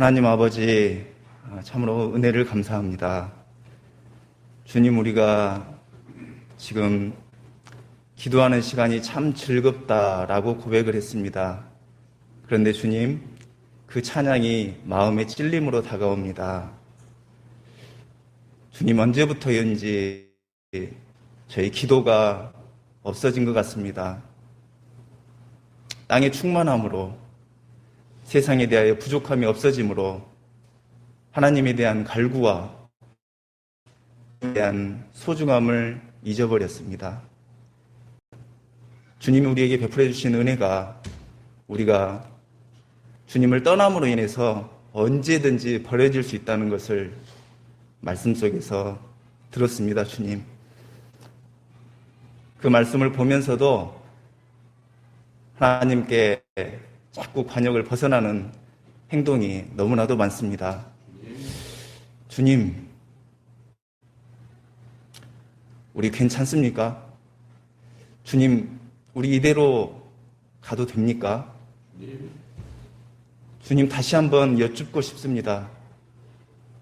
하나님 아버지, 참으로 은혜를 감사합니다. 주님, 우리가 지금 기도하는 시간이 참 즐겁다라고 고백을 했습니다. 그런데 주님, 그 찬양이 마음의 찔림으로 다가옵니다. 주님, 언제부터인지 저희 기도가 없어진 것 같습니다. 땅의 충만함으로, 세상에 대하여 부족함이 없어짐으로 하나님에 대한 갈구와 대한 소중함을 잊어버렸습니다. 주님이 우리에게 베풀어 주신 은혜가 우리가 주님을 떠남으로 인해서 언제든지 버려질 수 있다는 것을 말씀 속에서 들었습니다. 주님, 그 말씀을 보면서도 하나님께 자꾸 관역을 벗어나는 행동이 너무나도 많습니다. 주님, 우리 괜찮습니까? 주님, 우리 이대로 가도 됩니까? 주님, 다시 한번 여쭙고 싶습니다.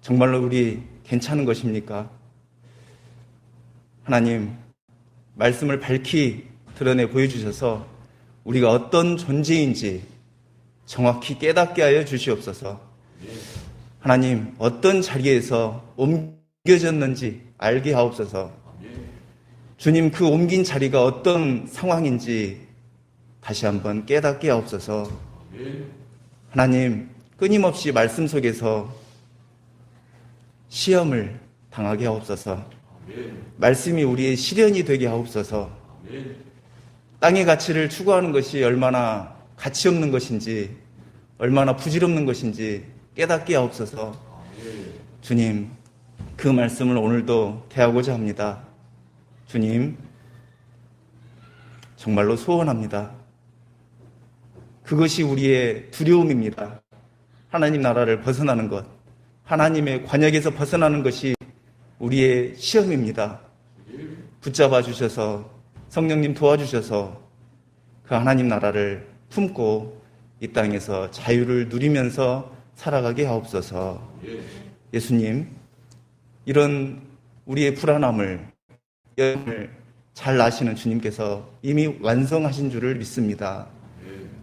정말로 우리 괜찮은 것입니까? 하나님, 말씀을 밝히 드러내 보여주셔서 우리가 어떤 존재인지 정확히 깨닫게 하여 주시옵소서. 하나님, 어떤 자리에서 옮겨졌는지 알게 하옵소서. 주님, 그 옮긴 자리가 어떤 상황인지 다시 한번 깨닫게 하옵소서. 하나님, 끊임없이 말씀 속에서 시험을 당하게 하옵소서. 말씀이 우리의 시련이 되게 하옵소서. 땅의 가치를 추구하는 것이 얼마나 가치 없는 것인지, 얼마나 부질없는 것인지 깨닫게 하옵소서. 주님, 그 말씀을 오늘도 대하고자 합니다. 주님, 정말로 소원합니다. 그것이 우리의 두려움입니다. 하나님 나라를 벗어나는 것, 하나님의 관역에서 벗어나는 것이 우리의 시험입니다. 붙잡아 주셔서, 성령님 도와주셔서 그 하나님 나라를 품고 이 땅에서 자유를 누리면서 살아가게 하옵소서. 예수님, 이런 우리의 불안함을 잘 아시는 주님께서 이미 완성하신 줄을 믿습니다.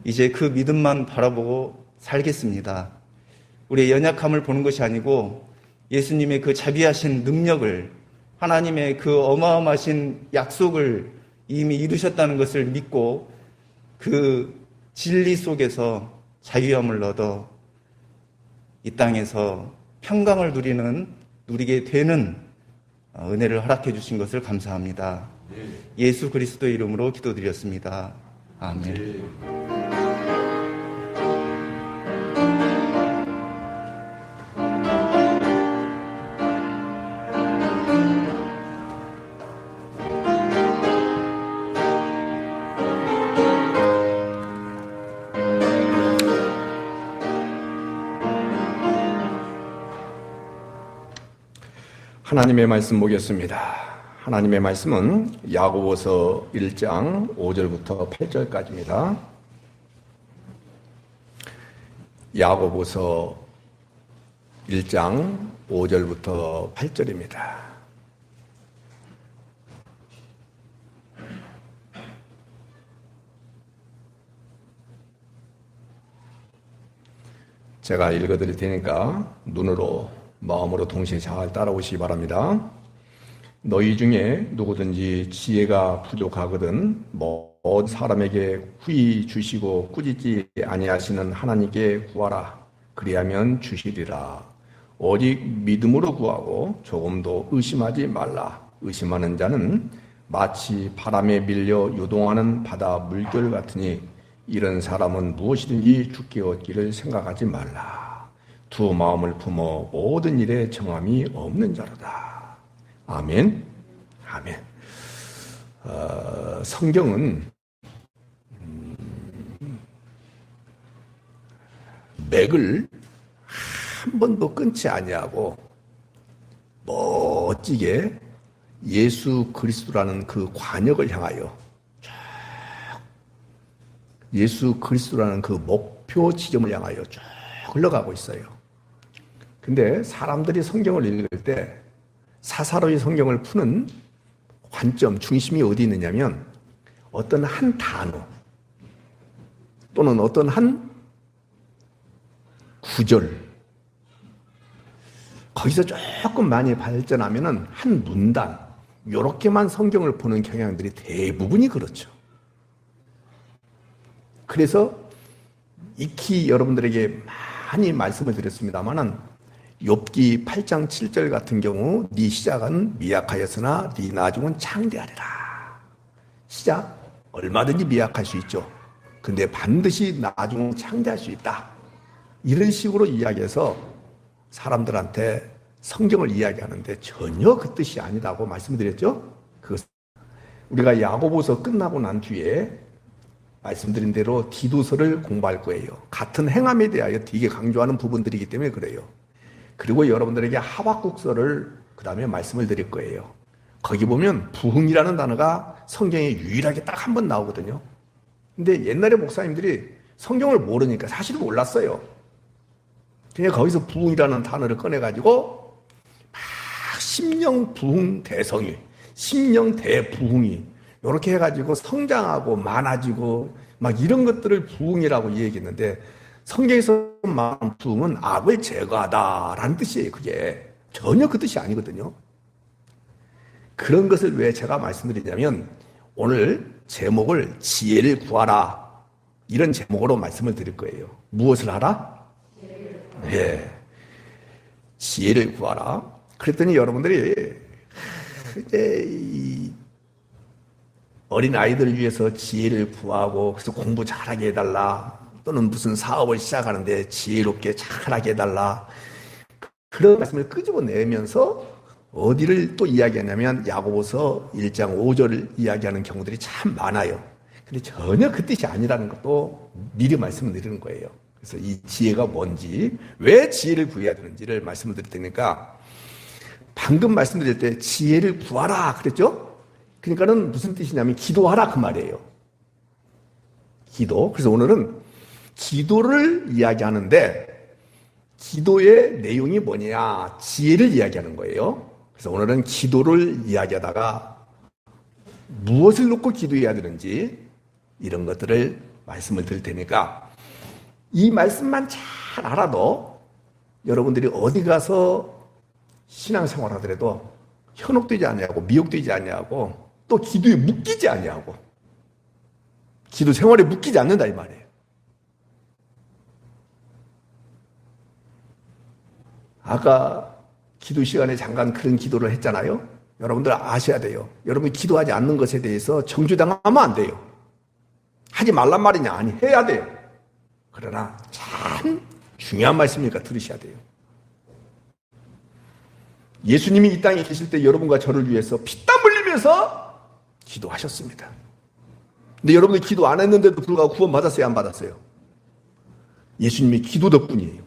이제 그 믿음만 바라보고 살겠습니다. 우리의 연약함을 보는 것이 아니고 예수님의 그 자비하신 능력을, 하나님의 그 어마어마하신 약속을 이미 이루셨다는 것을 믿고 그 진리 속에서 자유함을 얻어 이 땅에서 평강을 누리게 되는 은혜를 허락해 주신 것을 감사합니다. 예수 그리스도의 이름으로 기도드렸습니다. 아멘. 하나님의 말씀 보겠습니다. 하나님의 말씀은 야고보서 1장 5절부터 8절까지입니다. 야고보서 1장 5절부터 8절입니다. 제가 읽어드릴 테니까 눈으로 마음으로 동시에 잘 따라오시기 바랍니다. 너희 중에 누구든지 지혜가 부족하거든 모든 사람에게 후히 주시고 꾸짖지 아니하시는 하나님께 구하라. 그리하면 주시리라. 오직 믿음으로 구하고 조금도 의심하지 말라. 의심하는 자는 마치 바람에 밀려 요동하는 바다 물결 같으니 이런 사람은 무엇이든지 죽게 얻기를 생각하지 말라. 두 마음을 품어 모든 일에 정함이 없는 자로다. 아멘. 아멘. 성경은 맥을 한 번도 끊지 아니하고 멋지게 예수 그리스도라는 그 관역을 향하여 예수 그리스도라는 그 목표 지점을 향하여 쭉 흘러가고 있어요. 근데 사람들이 성경을 읽을 때 사사로이 성경을 푸는 관점, 중심이 어디 있느냐면 어떤 한 단어 또는 어떤 한 구절, 거기서 조금 많이 발전하면은 한 문단, 요렇게만 성경을 보는 경향들이 대부분이 그렇죠. 그래서 익히 여러분들에게 많이 말씀을 드렸습니다만은 욥기 8장 7절 같은 경우 네 시작은 미약하였으나 네 나중은 창대하리라. 시작 얼마든지 미약할 수 있죠. 근데 반드시 나중은 창대할 수 있다. 이런 식으로 이야기해서 사람들한테 성경을 이야기하는데 전혀 그 뜻이 아니라고 말씀드렸죠. 그것 우리가 야고보서 끝나고 난 뒤에 말씀드린 대로 디도서를 공부할 거예요. 같은 행함에 대하여 되게 강조하는 부분들이기 때문에 그래요. 그리고 여러분들에게 하박국서를 그 다음에 말씀을 드릴 거예요. 거기 보면 부흥이라는 단어가 성경에 유일하게 딱 한 번 나오거든요. 근데 옛날에 목사님들이 성경을 모르니까 사실 몰랐어요. 그냥 거기서 부흥이라는 단어를 꺼내가지고 막 심령 부흥 대성이, 심령 대부흥이 이렇게 해가지고 성장하고 많아지고 막 이런 것들을 부흥이라고 얘기했는데 성경에서 말하는 부흥은 악을 제거하다라는 뜻이에요. 그게 전혀 그 뜻이 아니거든요. 그런 것을 왜 제가 말씀드리냐면 오늘 제목을 지혜를 구하라 이런 제목으로 말씀을 드릴 거예요. 무엇을 하라? 예, 지혜를 구하라. 그랬더니 여러분들이 이제 이 어린 아이들을 위해서 지혜를 구하고 그래서 공부 잘하게 해달라 또는 무슨 사업을 시작하는데 지혜롭게 잘하게 해달라 그런 말씀을 끄집어내면서 어디를 또 이야기하냐면 야고보서 1장 5절을 이야기하는 경우들이 참 많아요. 근데 전혀 그 뜻이 아니라는 것도 미리 말씀을 드리는 거예요. 그래서 이 지혜가 뭔지, 왜 지혜를 구해야 되는지를 말씀을 드릴 테니까 방금 말씀드릴 때 지혜를 구하라 그랬죠? 그러니까는 무슨 뜻이냐면 기도하라 그 말이에요. 기도. 그래서 오늘은 기도를 이야기하는데 기도의 내용이 뭐냐? 지혜를 이야기하는 거예요. 그래서 오늘은 기도를 이야기하다가 무엇을 놓고 기도해야 되는지 이런 것들을 말씀을 드릴 테니까 이 말씀만 잘 알아도 여러분들이 어디 가서 신앙생활 하더라도 현혹되지 않냐고 미혹되지 않냐고 또 기도에 묶이지 않냐고 기도 생활에 묶이지 않는다 이 말이에요. 아까 기도 시간에 잠깐 그런 기도를 했잖아요. 여러분들 아셔야 돼요. 여러분이 기도하지 않는 것에 대해서 정죄당하면 안 돼요. 하지 말란 말이냐? 아니 해야 돼요. 그러나 참 중요한 말씀이니까 들으셔야 돼요. 예수님이 이 땅에 계실 때 여러분과 저를 위해서 피땀 흘리면서 기도하셨습니다. 근데 여러분이 기도 안 했는데도 불구하고 구원 받았어요? 안 받았어요? 예수님이 기도 덕분이에요.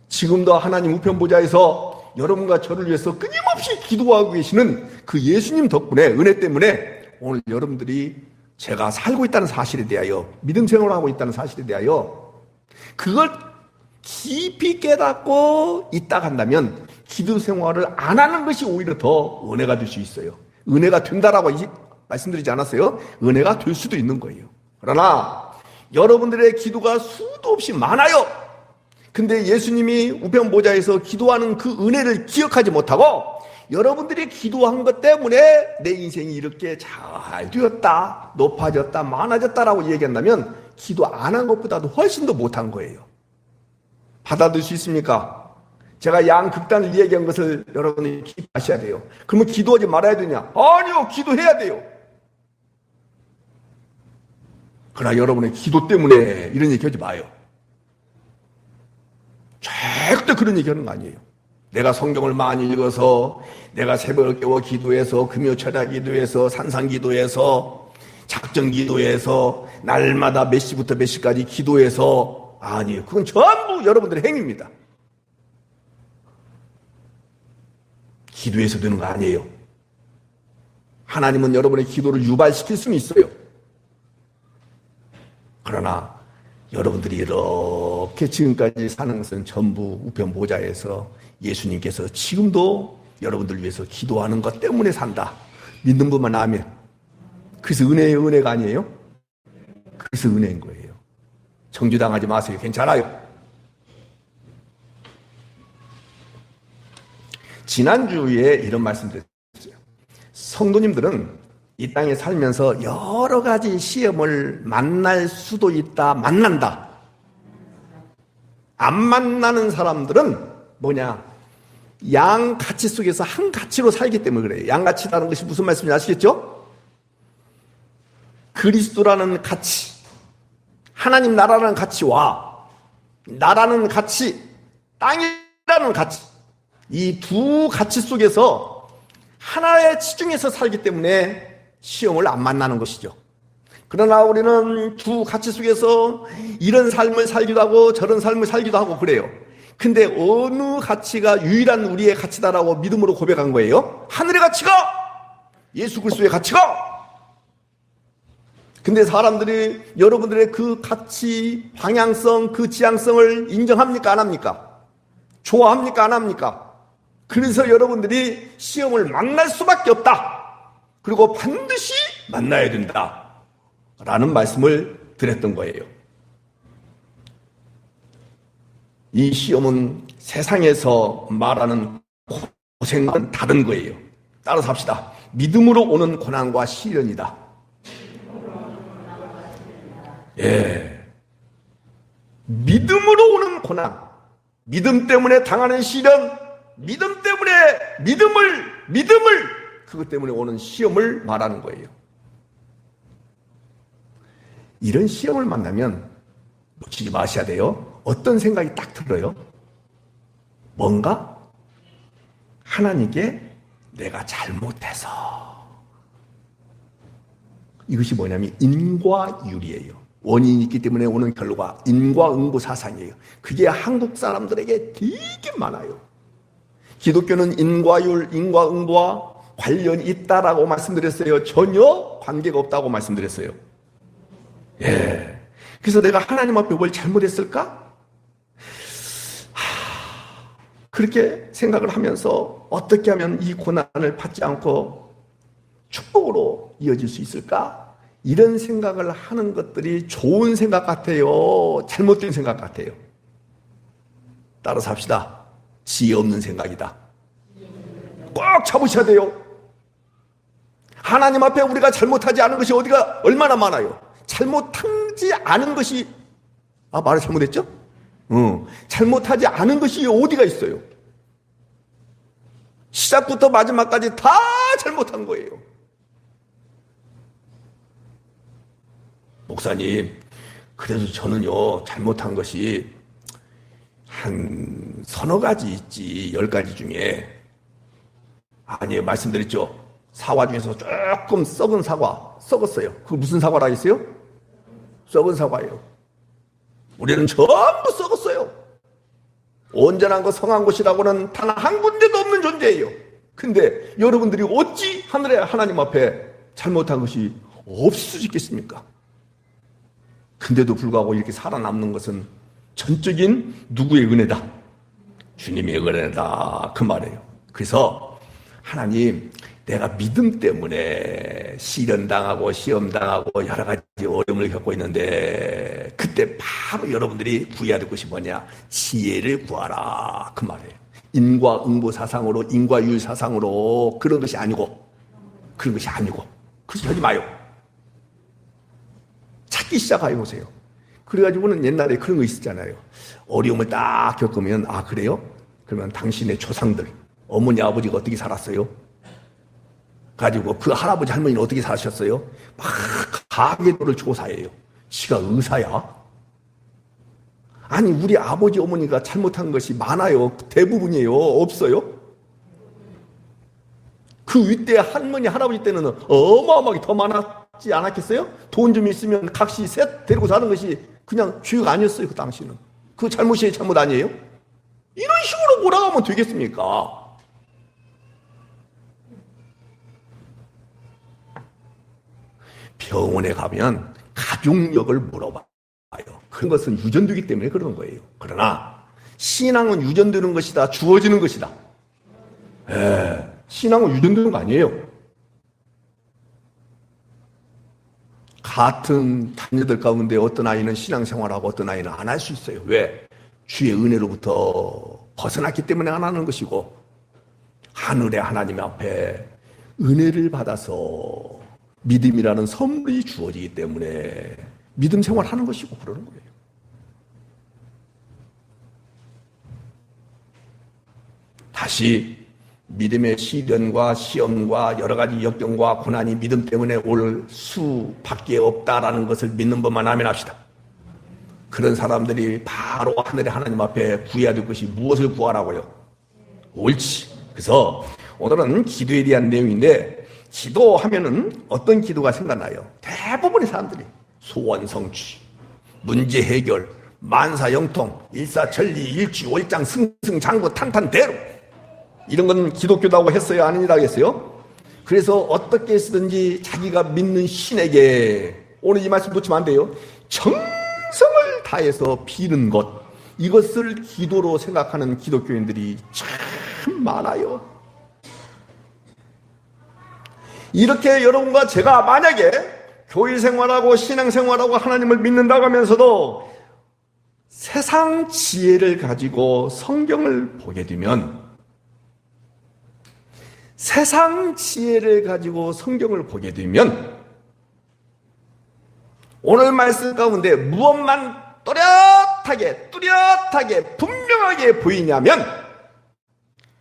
지금도 하나님 우편보좌에서 여러분과 저를 위해서 끊임없이 기도하고 계시는 그 예수님 덕분에 은혜 때문에 오늘 여러분들이 제가 살고 있다는 사실에 대하여 믿음 생활을 하고 있다는 사실에 대하여 그걸 깊이 깨닫고 있다 한다면 기도 생활을 안 하는 것이 오히려 더 은혜가 될 수 있어요. 은혜가 된다라고 말씀드리지 않았어요? 은혜가 될 수도 있는 거예요. 그러나 여러분들의 기도가 수도 없이 많아요. 근데 예수님이 우편보좌에서 기도하는 그 은혜를 기억하지 못하고 여러분들이 기도한 것 때문에 내 인생이 이렇게 잘 되었다, 높아졌다, 많아졌다라고 얘기한다면 기도 안 한 것보다도 훨씬 더 못한 거예요. 받아들일 수 있습니까? 제가 양극단을 얘기한 것을 여러분이 아셔야 돼요. 그러면 기도하지 말아야 되냐? 아니요, 기도해야 돼요. 그러나 여러분의 기도 때문에 이런 얘기 하지 마요. 절대 그런 얘기 하는 거 아니에요. 내가 성경을 많이 읽어서 내가 새벽을 깨워 기도해서 금요 철야 기도해서 산상 기도해서 작정 기도해서 날마다 몇 시부터 몇 시까지 기도해서 아니에요. 그건 전부 여러분들의 행위입니다. 기도해서 되는 거 아니에요. 하나님은 여러분의 기도를 유발시킬 수는 있어요. 그러나 여러분들이 이렇게 지금까지 사는 것은 전부 우편 모자에서 예수님께서 지금도 여러분들 위해서 기도하는 것 때문에 산다. 믿는 분만 아멘. 그래서 은혜의 은혜가 아니에요? 그래서 은혜인 거예요. 정죄당하지 마세요. 괜찮아요. 지난주에 이런 말씀 드렸어요. 성도님들은 이 땅에 살면서 여러 가지 시험을 만날 수도 있다, 만난다. 안 만나는 사람들은 뭐냐? 양 가치 속에서 한 가치로 살기 때문에 그래요. 양 가치라는 것이 무슨 말씀인지 아시겠죠? 그리스도라는 가치, 하나님 나라라는 가치와 나라는 가치, 땅이라는 가치, 이 두 가치 속에서 하나의 치중해서 살기 때문에 시험을 안 만나는 것이죠. 그러나 우리는 두 가치 속에서 이런 삶을 살기도 하고 저런 삶을 살기도 하고 그래요. 근데 어느 가치가 유일한 우리의 가치다라고 믿음으로 고백한 거예요? 하늘의 가치가! 예수 그리스도의 가치가! 근데 사람들이 여러분들의 그 가치, 방향성, 그 지향성을 인정합니까? 안 합니까? 좋아합니까? 안 합니까? 그래서 여러분들이 시험을 만날 수밖에 없다. 그리고 반드시 만나야 된다. 라는 말씀을 드렸던 거예요. 이 시험은 세상에서 말하는 고생과는 다른 거예요. 따라서 합시다. 믿음으로 오는 고난과 시련이다. 예. 믿음으로 오는 고난, 믿음 때문에 당하는 시련, 믿음 때문에 믿음을 그것 때문에 오는 시험을 말하는 거예요. 이런 시험을 만나면 놓치지 마셔야 돼요. 어떤 생각이 딱 들어요? 뭔가 하나님께 내가 잘못해서. 이것이 뭐냐면 인과율이에요. 원인이 있기 때문에 오는 결과, 인과응보 사상이에요. 그게 한국 사람들에게 되게 많아요. 기독교는 인과율, 인과응보와 관련이 있다라고 말씀드렸어요. 전혀 관계가 없다고 말씀드렸어요. 예. 그래서 내가 하나님 앞에 뭘 잘못했을까? 그렇게 생각을 하면서 어떻게 하면 이 고난을 받지 않고 축복으로 이어질 수 있을까? 이런 생각을 하는 것들이 좋은 생각 같아요? 잘못된 생각 같아요? 따라서 합시다. 지혜 없는 생각이다. 꽉 잡으셔야 돼요. 하나님 앞에 우리가 잘못하지 않은 것이 어디가 얼마나 많아요. 잘못하지 않은 것이, 말을 잘못했죠? 잘못하지 않은 것이 어디가 있어요. 시작부터 마지막까지 다 잘못한 거예요. 목사님, 그래서 저는요 잘못한 것이 한 서너 가지 있지, 10가지 중에. 아니에요, 말씀드렸죠. 사과 중에서 조금 썩은 사과, 썩었어요. 그거 무슨 사과라 했어요? 썩은 사과예요. 우리는 전부 썩었어요. 온전한 것, 성한 것이라고는 단 한 군데도 없는 존재예요. 근데 여러분들이 어찌 하늘의 하나님 앞에 잘못한 것이 없을 수 있겠습니까? 근데도 불구하고 이렇게 살아남는 것은 전적인 누구의 은혜다? 주님의 은혜다, 그 말이에요. 그래서 하나님, 내가 믿음 때문에 시련당하고 시험당하고 여러 가지 어려움을 겪고 있는데, 그때 바로 여러분들이 구해야 될 것이 뭐냐? 지혜를 구하라, 그 말이에요. 인과응보 사상으로, 인과율 사상으로 그런 것이 아니고, 그래서 하지 마요. 찾기 시작해 보세요. 그래가지고는 옛날에 그런 거 있었잖아요. 어려움을 딱 겪으면, 그래요? 그러면 당신의 조상들, 어머니 아버지가 어떻게 살았어요? 가지고 그 할아버지 할머니는 어떻게 사셨어요? 막 가계도를 조사해요. 지가 의사야? 아니, 우리 아버지 어머니가 잘못한 것이 많아요. 대부분이에요. 없어요? 그 윗대 할머니 할아버지 때는 어마어마하게 더 많았지 않았겠어요? 돈 좀 있으면 각시 셋 데리고 사는 것이 그냥 주의가 아니었어요. 그 당시는. 그 잘못이 잘못 아니에요? 이런 식으로 몰아가면 되겠습니까? 병원에 가면 가족력을 물어봐요. 그런 것은 유전되기 때문에 그러는 거예요. 그러나 신앙은 유전되는 것이다, 주어지는 것이다. 신앙은 유전되는 거 아니에요. 같은 자녀들 가운데 어떤 아이는 신앙생활하고 어떤 아이는 안 할 수 있어요. 왜? 주의 은혜로부터 벗어났기 때문에 안 하는 것이고, 하늘의 하나님 앞에 은혜를 받아서 믿음이라는 선물이 주어지기 때문에 믿음 생활하는 것이고 그러는 거예요. 다시 믿음의 시련과 시험과 여러 가지 역경과 고난이 믿음 때문에 올 수밖에 없다라는 것을 믿는 법만 하면 합시다. 그런 사람들이 바로 하늘의 하나님 앞에 구해야 될 것이 무엇을 구하라고요? 옳지. 그래서 오늘은 기도에 대한 내용인데, 기도하면은 어떤 기도가 생각나요? 대부분의 사람들이 소원 성취, 문제 해결, 만사 영통, 일사천리, 일취월장, 승승장구, 탄탄대로, 이런 건 기독교다고 했어요? 아니라고 했어요? 그래서 어떻게 해서든지 자기가 믿는 신에게, 오늘 이 말씀 놓치면 안 돼요, 정성을 다해서 비는 것, 이것을 기도로 생각하는 기독교인들이 참 많아요. 이렇게 여러분과 제가 만약에 교회 생활하고 신앙 생활하고 하나님을 믿는다고 하면서도 세상 지혜를 가지고 성경을 보게 되면, 세상 지혜를 가지고 성경을 보게 되면 오늘 말씀 가운데 무엇만 뚜렷하게 분명하게 보이냐면,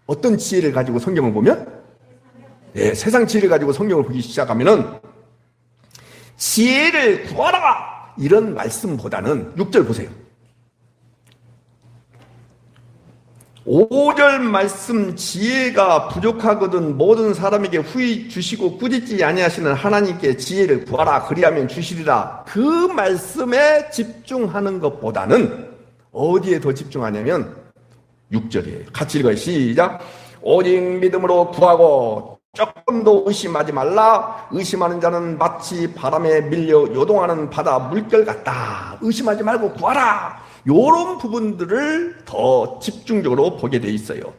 어떤 지혜를 가지고 성경을 보면, 세상 지혜를 가지고 성경을 보기 시작하면은 지혜를 구하라 이런 말씀보다는 6절 보세요. 5절 말씀, 지혜가 부족하거든 모든 사람에게 후히 주시고 꾸짖지 아니하시는 하나님께 지혜를 구하라 그리하면 주시리라. 그 말씀에 집중하는 것보다는 어디에 더 집중하냐면 6절이에요. 같이 읽어요. 시작. 오직 믿음으로 구하고 조금도 의심하지 말라. 의심하는 자는 마치 바람에 밀려 요동하는 바다 물결 같다. 의심하지 말고 구하라. 이런 부분들을 더 집중적으로 보게 돼 있어요.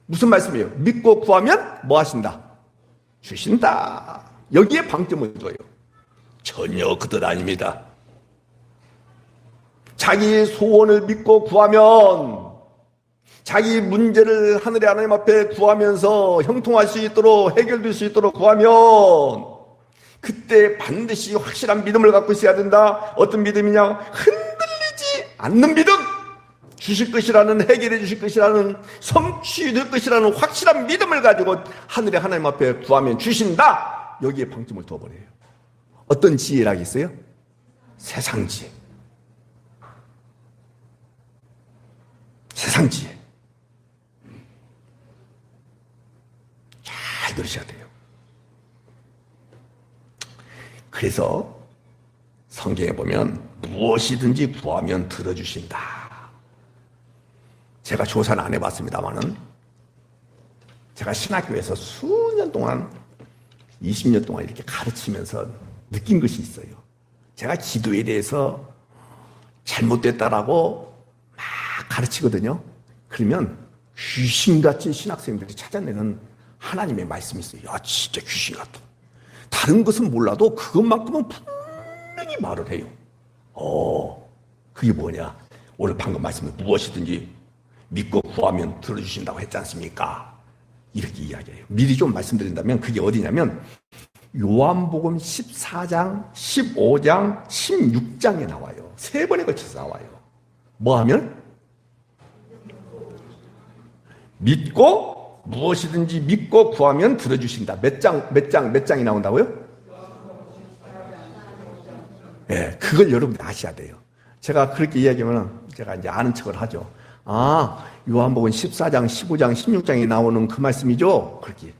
무슨 말씀이에요? 믿고 구하면 뭐 하신다? 주신다. 여기에 방점을 둬요. 전혀 그 뜻 아닙니다. 자기 소원을 믿고 구하면, 자기 문제를 하늘의 하나님 앞에 구하면서 형통할 수 있도록, 해결될 수 있도록 구하면, 그때 반드시 확실한 믿음을 갖고 있어야 된다. 어떤 믿음이냐? 흔들리지 않는 믿음. 주실 것이라는, 해결해 주실 것이라는, 성취될 것이라는 확실한 믿음을 가지고 하늘의 하나님 앞에 구하면 주신다. 여기에 방점을 둬버려요. 어떤 지혜라고 있어요? 세상 지혜. 세상 지혜. 잘 들으셔야 돼요. 그래서 성경에 보면 무엇이든지 구하면 들어주신다. 제가 조사는 안 해봤습니다만은 제가 신학교에서 수년 동안, 20년 동안 이렇게 가르치면서 느낀 것이 있어요. 제가 기도에 대해서 잘못됐다라고 막 가르치거든요. 그러면 귀신같이 신학생들이 찾아내는 하나님의 말씀이 있어요. 야, 진짜 귀신 같아. 다른 것은 몰라도 그것만큼은 분명히 말을 해요. 그게 뭐냐? 오늘 방금 말씀에 무엇이든지 믿고 구하면 들어주신다고 했지 않습니까? 이렇게 이야기해요. 미리 좀 말씀드린다면 그게 어디냐면 요한복음 14장, 15장, 16장에 나와요. 3번에 걸쳐서 나와요. 뭐 하면? 믿고, 무엇이든지 믿고 구하면 들어주신다. 몇 장이 나온다고요? 네, 그걸 여러분들 아셔야 돼요. 제가 그렇게 이야기하면 제가 이제 아는 척을 하죠. 아, 요한복음 14장, 15장, 16장에 나오는 그 말씀이죠? 그렇게.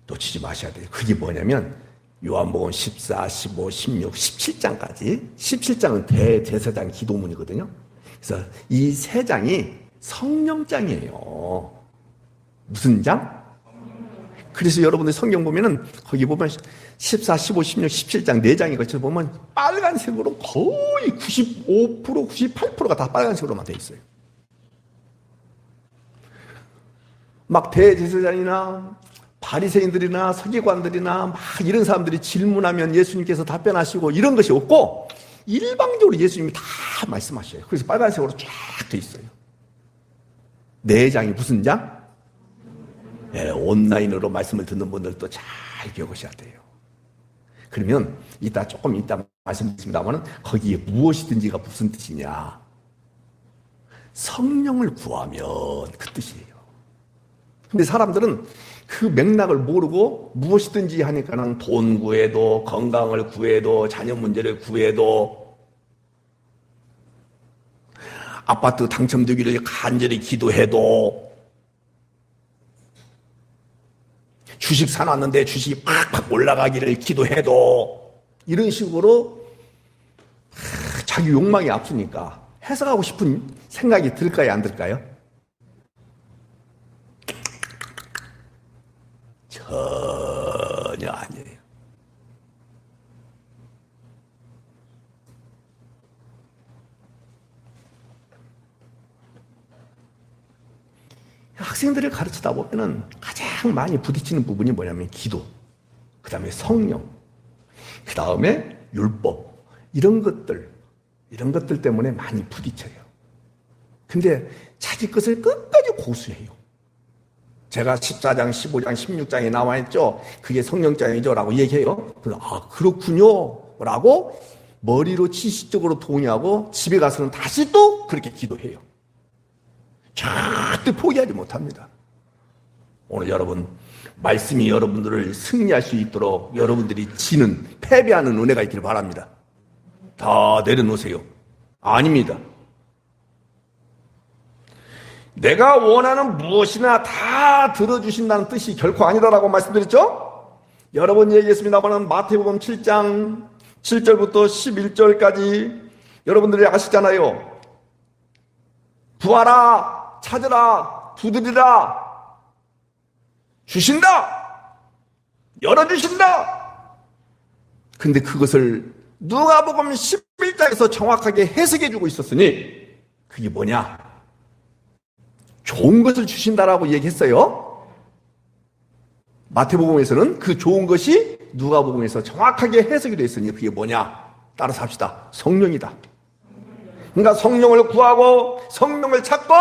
놓치지 마셔야 돼요. 그게 뭐냐면 요한복음 14, 15, 16, 17장까지 17장은 대제사장 기도문이거든요. 그래서 이 3장이 성령장이에요. 무슨 장? 그래서 여러분들 성경 보면은 거기 보면 14, 15, 16, 17장 4장에 걸쳐 보면 빨간색으로 거의 95%, 98%가 다 빨간색으로만 돼 있어요. 막 대제사장이나 바리새인들이나 서기관들이나 막 이런 사람들이 질문하면 예수님께서 답변하시고 이런 것이 없고 일방적으로 예수님이 다 말씀하셔요. 그래서 빨간색으로 쫙 돼 있어요. 4장이 무슨 장? 네, 온라인으로 말씀을 듣는 분들도 잘 기억하셔야 돼요. 그러면 조금 이따 말씀드리겠습니다만 거기에 무엇이든지가 무슨 뜻이냐? 성령을 구하면 그 뜻이에요. 근데 사람들은 그 맥락을 모르고 무엇이든지 하니까는 돈 구해도, 건강을 구해도, 자녀 문제를 구해도, 아파트 당첨되기를 간절히 기도해도, 주식 사놨는데 주식이 팍팍 올라가기를 기도해도, 이런 식으로 자기 욕망이 앞서니까 해석하고 싶은 생각이 들까요, 안 들까요? 전혀 아니에요. 학생들을 가르치다 보면은 가장 많이 부딪히는 부분이 뭐냐면 기도, 그 다음에 성령, 그 다음에 율법, 이런 것들 때문에 많이 부딪혀요. 근데 자기 것을 끝까지 고수해요. 제가 14장, 15장, 16장에 나와 있죠. 그게 성령장이죠. 라고 얘기해요. 아, 그렇군요. 라고 머리로 지식적으로 동의하고 집에 가서는 다시 또 그렇게 기도해요. 절대 포기하지 못합니다. 오늘 여러분, 말씀이 여러분들을 승리할 수 있도록 여러분들이 패배하는 은혜가 있기를 바랍니다. 다 내려놓으세요. 아닙니다. 내가 원하는 무엇이나 다 들어주신다는 뜻이 결코 아니다라고 말씀드렸죠? 여러 번 얘기했습니다만 마태복음 7장 7절부터 11절까지 여러분들이 아시잖아요. 구하라, 찾으라, 두드리라, 주신다, 열어주신다. 근데 그것을 누가복음 11장에서 정확하게 해석해주고 있었으니 그게 뭐냐? 좋은 것을 주신다라고 얘기했어요. 마태복음에서는 그 좋은 것이 누가복음에서 정확하게 해석이 되어 있으니 그게 뭐냐? 따라서 합시다. 성령이다. 그러니까 성령을 구하고 성령을 찾고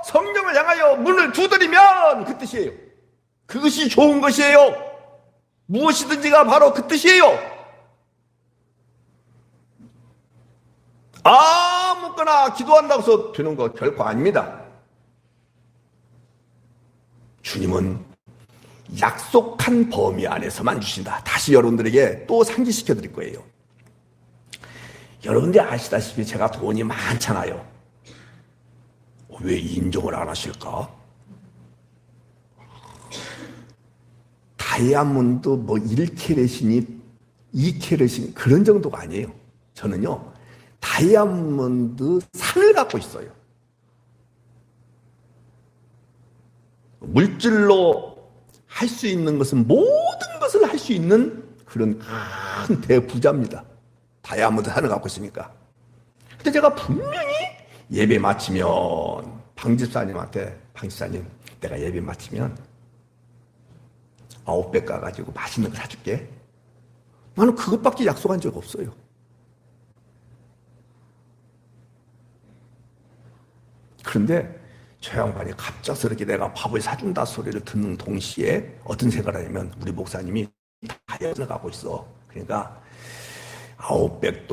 성령을 향하여 문을 두드리면 그 뜻이에요. 그것이 좋은 것이에요. 무엇이든지가 바로 그 뜻이에요. 아무거나 기도한다고 해서 되는 거 결코 아닙니다. 주님은 약속한 범위 안에서만 주신다. 다시 여러분들에게 또 상기시켜 드릴 거예요. 여러분들이 아시다시피 제가 돈이 많잖아요. 왜 인정을 안 하실까? 다이아몬드 1캐럿이니 2캐럿이니 그런 정도가 아니에요. 저는요, 다이아몬드 산을 갖고 있어요. 물질로 할 수 있는 것은 모든 것을 할 수 있는 그런 큰 대부자입니다. 다이아몬드 산을 갖고 있으니까. 근데 제가 분명히 예배 마치면 방집사님한테, 방집사님, 내가 예배 마치면 아웃백 가가지고 맛있는 거 사줄게. 나는 그것밖에 약속한 적 없어요. 그런데 저 양반이 갑작스럽게 내가 밥을 사준다 소리를 듣는 동시에 어떤 생각을 하냐면 우리 목사님이 다이어트를 가고 있어. 그러니까 아웃백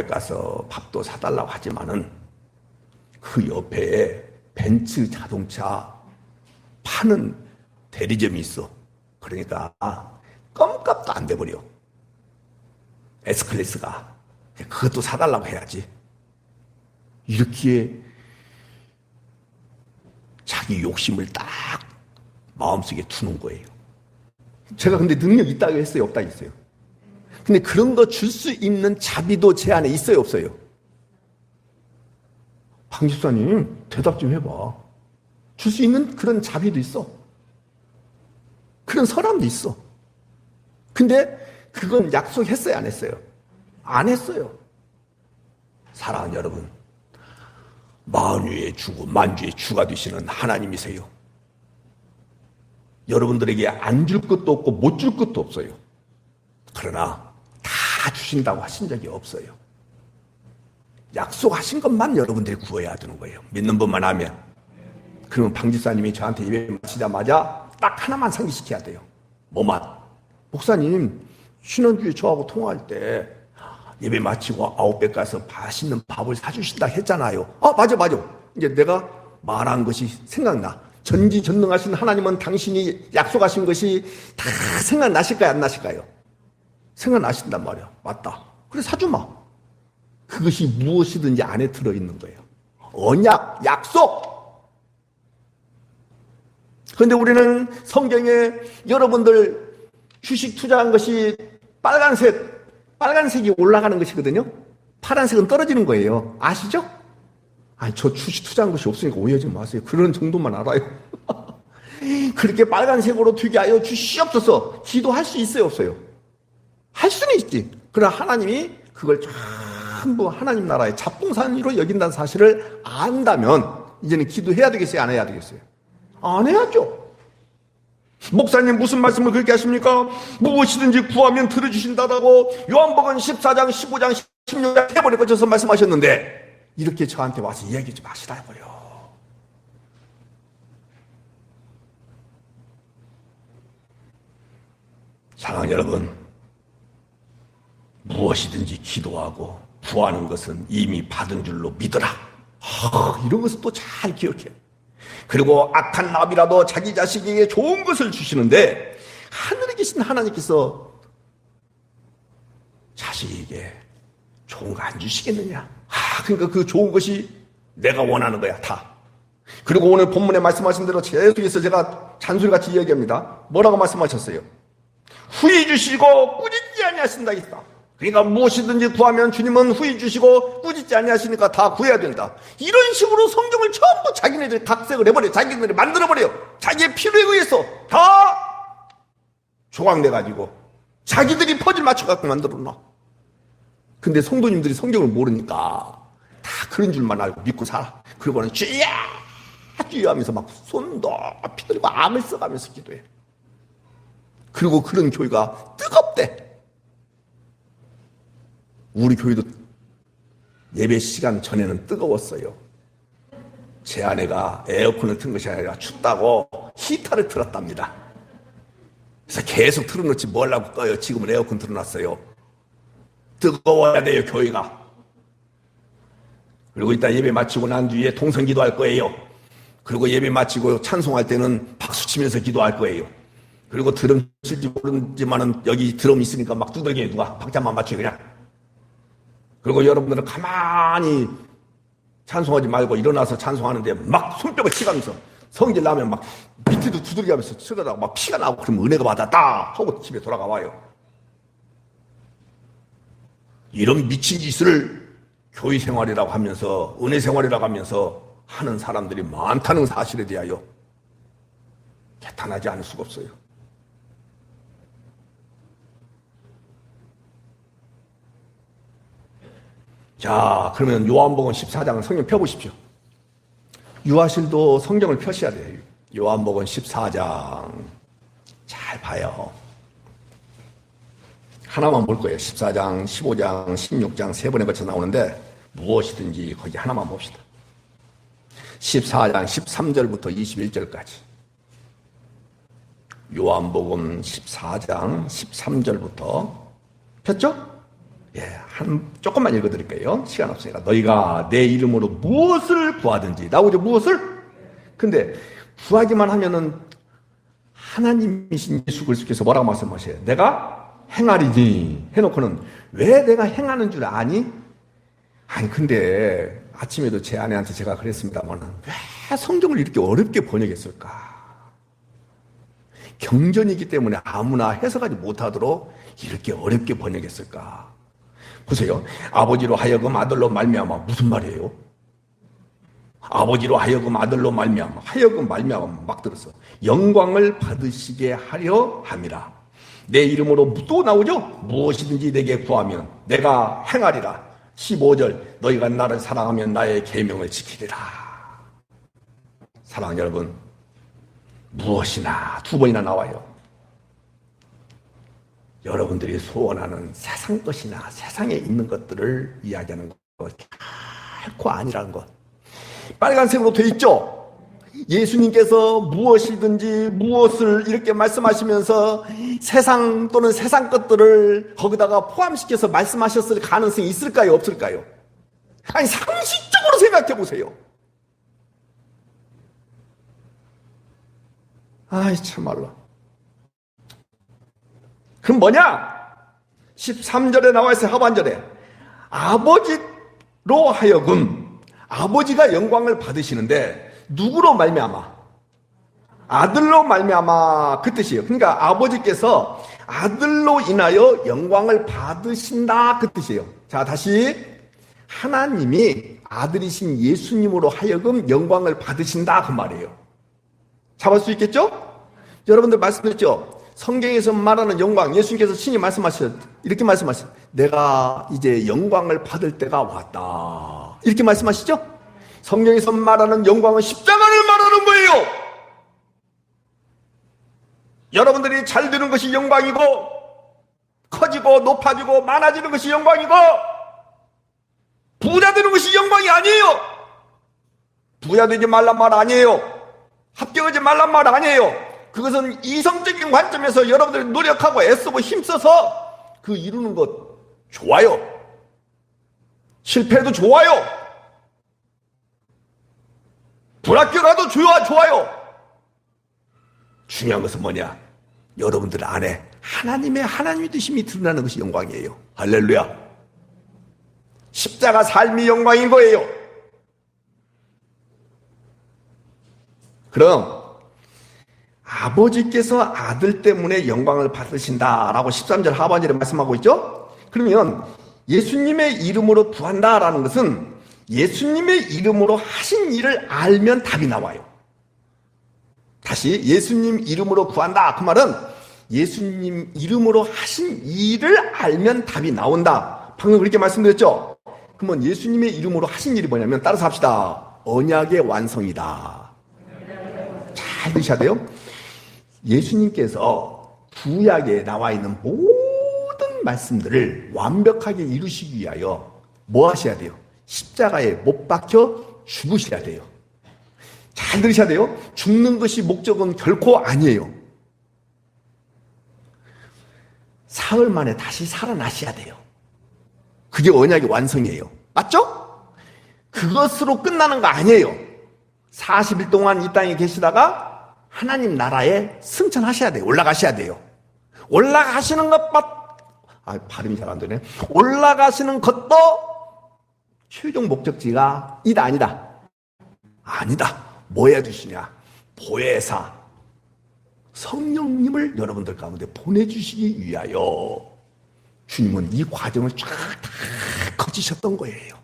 가서 밥도 사달라고 하지만은 그 옆에 벤츠 자동차 파는 대리점이 있어. 그러니까 껌값도 안 돼버려. S클래스가. 그것도 사달라고 해야지. 이렇게 자기 욕심을 딱 마음속에 두는 거예요. 제가 근데 능력 있다고 했어요? 없다고 했어요? 근데 그런 거 줄 수 있는 자비도 제 안에 있어요? 없어요? 방 집사님 대답 좀 해봐. 줄 수 있는 그런 자비도 있어. 그런 사람도 있어. 근데 그건 약속했어요, 안 했어요? 안 했어요. 사랑하는 여러분, 만유의 주고 만주의 주가 되시는 하나님이세요. 여러분들에게 안 줄 것도 없고 못 줄 것도 없어요. 그러나 다 주신다고 하신 적이 없어요. 약속하신 것만 여러분들이 구해야 되는 거예요. 믿는 분만 하면. 그러면 방 집사님이 저한테 예배 마치자마자 딱 하나만 상기시켜야 돼요. 뭐만? 목사님, 지난주에 저하고 통화할 때 예배 마치고 아웃백 가서 맛있는 밥을 사주신다 했잖아요. 맞아. 이제 내가 말한 것이 생각나. 전지전능하신 하나님은 당신이 약속하신 것이 다 생각나실까요, 안 나실까요? 생각나신단 말이야. 맞다. 그래, 사주마. 그것이 무엇이든지 안에 들어있는 거예요. 언약, 약속. 그런데 우리는 성경에 여러분들 주식 투자한 것이 빨간색이 올라가는 것이거든요. 파란색은 떨어지는 거예요. 아시죠? 아니, 저 주식 투자한 것이 없으니까 오해하지 마세요. 그런 정도만 알아요. 그렇게 빨간색으로 되게 하여 주시옵소서. 기도할 수 있어요, 없어요? 할 수는 있지. 그러나 하나님이 그걸 전부 하나님 나라의 잡동사니로 여긴다는 사실을 안다면 이제는 기도해야 되겠어요, 안 해야 되겠어요? 안 해야죠. 목사님 무슨 말씀을 그렇게 하십니까? 무엇이든지 구하면 들어주신다라고 요한복음 14장 15장 16장 세 번에 걸쳐서 말씀하셨는데 이렇게 저한테 와서 이야기하지 마시라고요. 사랑하는 여러분, 무엇이든지 기도하고 구하는 것은 이미 받은 줄로 믿어라. 이런 것을 또 잘 기억해. 그리고 악한 나비라도 자기 자식에게 좋은 것을 주시는데 하늘에 계신 하나님께서 자식에게 좋은 거 안 주시겠느냐? 그러니까 그 좋은 것이 내가 원하는 거야, 다. 그리고 오늘 본문에 말씀하신 대로 계속해서 제가 잔소리같이 이야기합니다. 뭐라고 말씀하셨어요? 후히 주시고 꾸짖지 아니하신다 했다. 그러니까 무엇이든지 구하면 주님은 후히 주시고 꾸짖지 아니하시니까 다 구해야 된다. 이런 식으로 성경을 전부 자기네들이 각색을 해버려요. 자기네들이 만들어버려요. 자기의 필요에 의해서 다 조각내가지고 자기들이 퍼즐 맞춰갖고 만들어놔. 근데 성도님들이 성경을 모르니까 다 그런 줄만 알고 믿고 살아. 그리고는 주야 주야 하면서 막 손 높이 들고 암을 써가면서 기도해. 그리고 그런 교회가 뜨겁대. 우리 교회도 예배 시간 전에는 뜨거웠어요. 제 아내가 에어컨을 튼 것이 아니라 춥다고 히터를 틀었답니다. 그래서 계속 틀어놓지 뭐라고 꺼요. 지금은 에어컨 틀어놨어요. 뜨거워야 돼요, 교회가. 그리고 이따 예배 마치고 난 뒤에 통성기도 할 거예요. 그리고 예배 마치고 찬송할 때는 박수 치면서 기도할 거예요. 그리고 드럼 칠지 모르지만은 여기 드럼 있으니까 막 두들겨 누가 박자만 맞춰요, 그냥. 그리고 여러분들은 가만히 찬송하지 말고 일어나서 찬송하는데 막 손뼉을 치가면서 성질 나면 막 밑에도 두들기하면서 쳐다다가 막 피가 나고 그러면 은혜가 받았다 하고 집에 돌아가 와요. 이런 미친 짓을 교회 생활이라고 하면서 은혜 생활이라고 하면서 하는 사람들이 많다는 사실에 대하여 개탄하지 않을 수가 없어요. 자, 그러면 요한복음 14장을 성경 펴보십시오. 유아실도 성경을 펴셔야 돼요. 요한복음 14장 잘 봐요. 하나만 볼 거예요. 14장, 15장, 16장 세 번에 걸쳐 나오는데 무엇이든지 거기 하나만 봅시다. 14장 13절부터 21절까지. 요한복음 14장 13절부터 폈죠? 조금만 읽어드릴게요. 시간 없으니까. 너희가 내 이름으로 무엇을 구하든지. 나오죠, 무엇을? 근데 구하기만 하면은 하나님이신 예수 그리스도께서 뭐라고 말씀하셔요? 내가 행하리니 해놓고는 왜 내가 행하는 줄 아니? 아니 근데 아침에도 제 아내한테 제가 그랬습니다만 왜 성경을 이렇게 어렵게 번역했을까? 경전이기 때문에 아무나 해석하지 못하도록 이렇게 어렵게 번역했을까? 보세요. 아버지로 하여금 아들로 말미암아. 무슨 말이에요? 아버지로 하여금 아들로 말미암아. 하여금 말미암아 막 들었어. 영광을 받으시게 하려 함이라. 내 이름으로 또 나오죠? 무엇이든지 내게 구하면 내가 행하리라. 15절 너희가 나를 사랑하면 나의 계명을 지키리라. 사랑하는 여러분, 무엇이나 두 번이나 나와요. 여러분들이 소원하는 세상 것이나 세상에 있는 것들을 이야기하는 것 결코 아니라는 것. 빨간색으로 돼 있죠? 예수님께서 무엇이든지 무엇을 이렇게 말씀하시면서 세상 또는 세상 것들을 거기다가 포함시켜서 말씀하셨을 가능성이 있을까요? 없을까요? 아니, 상식적으로 생각해 보세요. 아이, 참말로. 그럼 뭐냐? 13절에 나와 있어요. 하반절에. 아버지로 하여금, 아버지가 영광을 받으시는데 누구로 말미암아? 아들로 말미암아, 그 뜻이에요. 그러니까 아버지께서 아들로 인하여 영광을 받으신다, 그 뜻이에요. 자, 다시. 하나님이 아들이신 예수님으로 하여금 영광을 받으신다, 그 말이에요. 잡을 수 있겠죠? 여러분들 말씀드렸죠? 성경에서 말하는 영광, 예수님께서 친히 이렇게 말씀하셨어요. 내가 이제 영광을 받을 때가 왔다, 이렇게 말씀하시죠? 성경에서 말하는 영광은 십자가를 말하는 거예요. 여러분들이 잘 되는 것이 영광이고, 커지고 높아지고 많아지는 것이 영광이고, 부자 되는 것이 영광이 아니에요. 부자 되지 말란 말 아니에요. 합격하지 말란 말 아니에요. 그것은 이성적인 관점에서 여러분들이 노력하고 애쓰고 힘써서 그 이루는 것 좋아요. 실패해도 좋아요. 불합격하도 좋아요. 중요한 것은 뭐냐? 여러분들 안에 하나님의 되심이 드러나는 것이 영광이에요. 할렐루야. 십자가 삶이 영광인 거예요. 그럼 아버지께서 아들 때문에 영광을 받으신다라고 13절 하반절에 말씀하고 있죠? 그러면 예수님의 이름으로 구한다라는 것은 예수님의 이름으로 하신 일을 알면 답이 나와요. 다시, 예수님 이름으로 구한다, 그 말은 예수님 이름으로 하신 일을 알면 답이 나온다. 방금 그렇게 말씀드렸죠? 그러면 예수님의 이름으로 하신 일이 뭐냐면, 따라서 합시다. 언약의 완성이다. 잘 들으셔야 돼요. 예수님께서 구약에 나와 있는 모든 말씀들을 완벽하게 이루시기 위하여 뭐 하셔야 돼요? 십자가에 못 박혀 죽으셔야 돼요. 잘 들으셔야 돼요. 죽는 것이 목적은 결코 아니에요. 사흘 만에 다시 살아나셔야 돼요. 그게 언약의 완성이에요. 맞죠? 그것으로 끝나는 거 아니에요. 40일 동안 이 땅에 계시다가 하나님 나라에 승천하셔야 돼요. 올라가셔야 돼요. 올라가시는 발음이 잘 안 되네. 올라가시는 것도 최종 목적지가 이다, 아니다? 아니다. 뭐 해주시냐? 보혜사 성령님을 여러분들 가운데 보내주시기 위하여 주님은 이 과정을 쫙 다 거치셨던 거예요.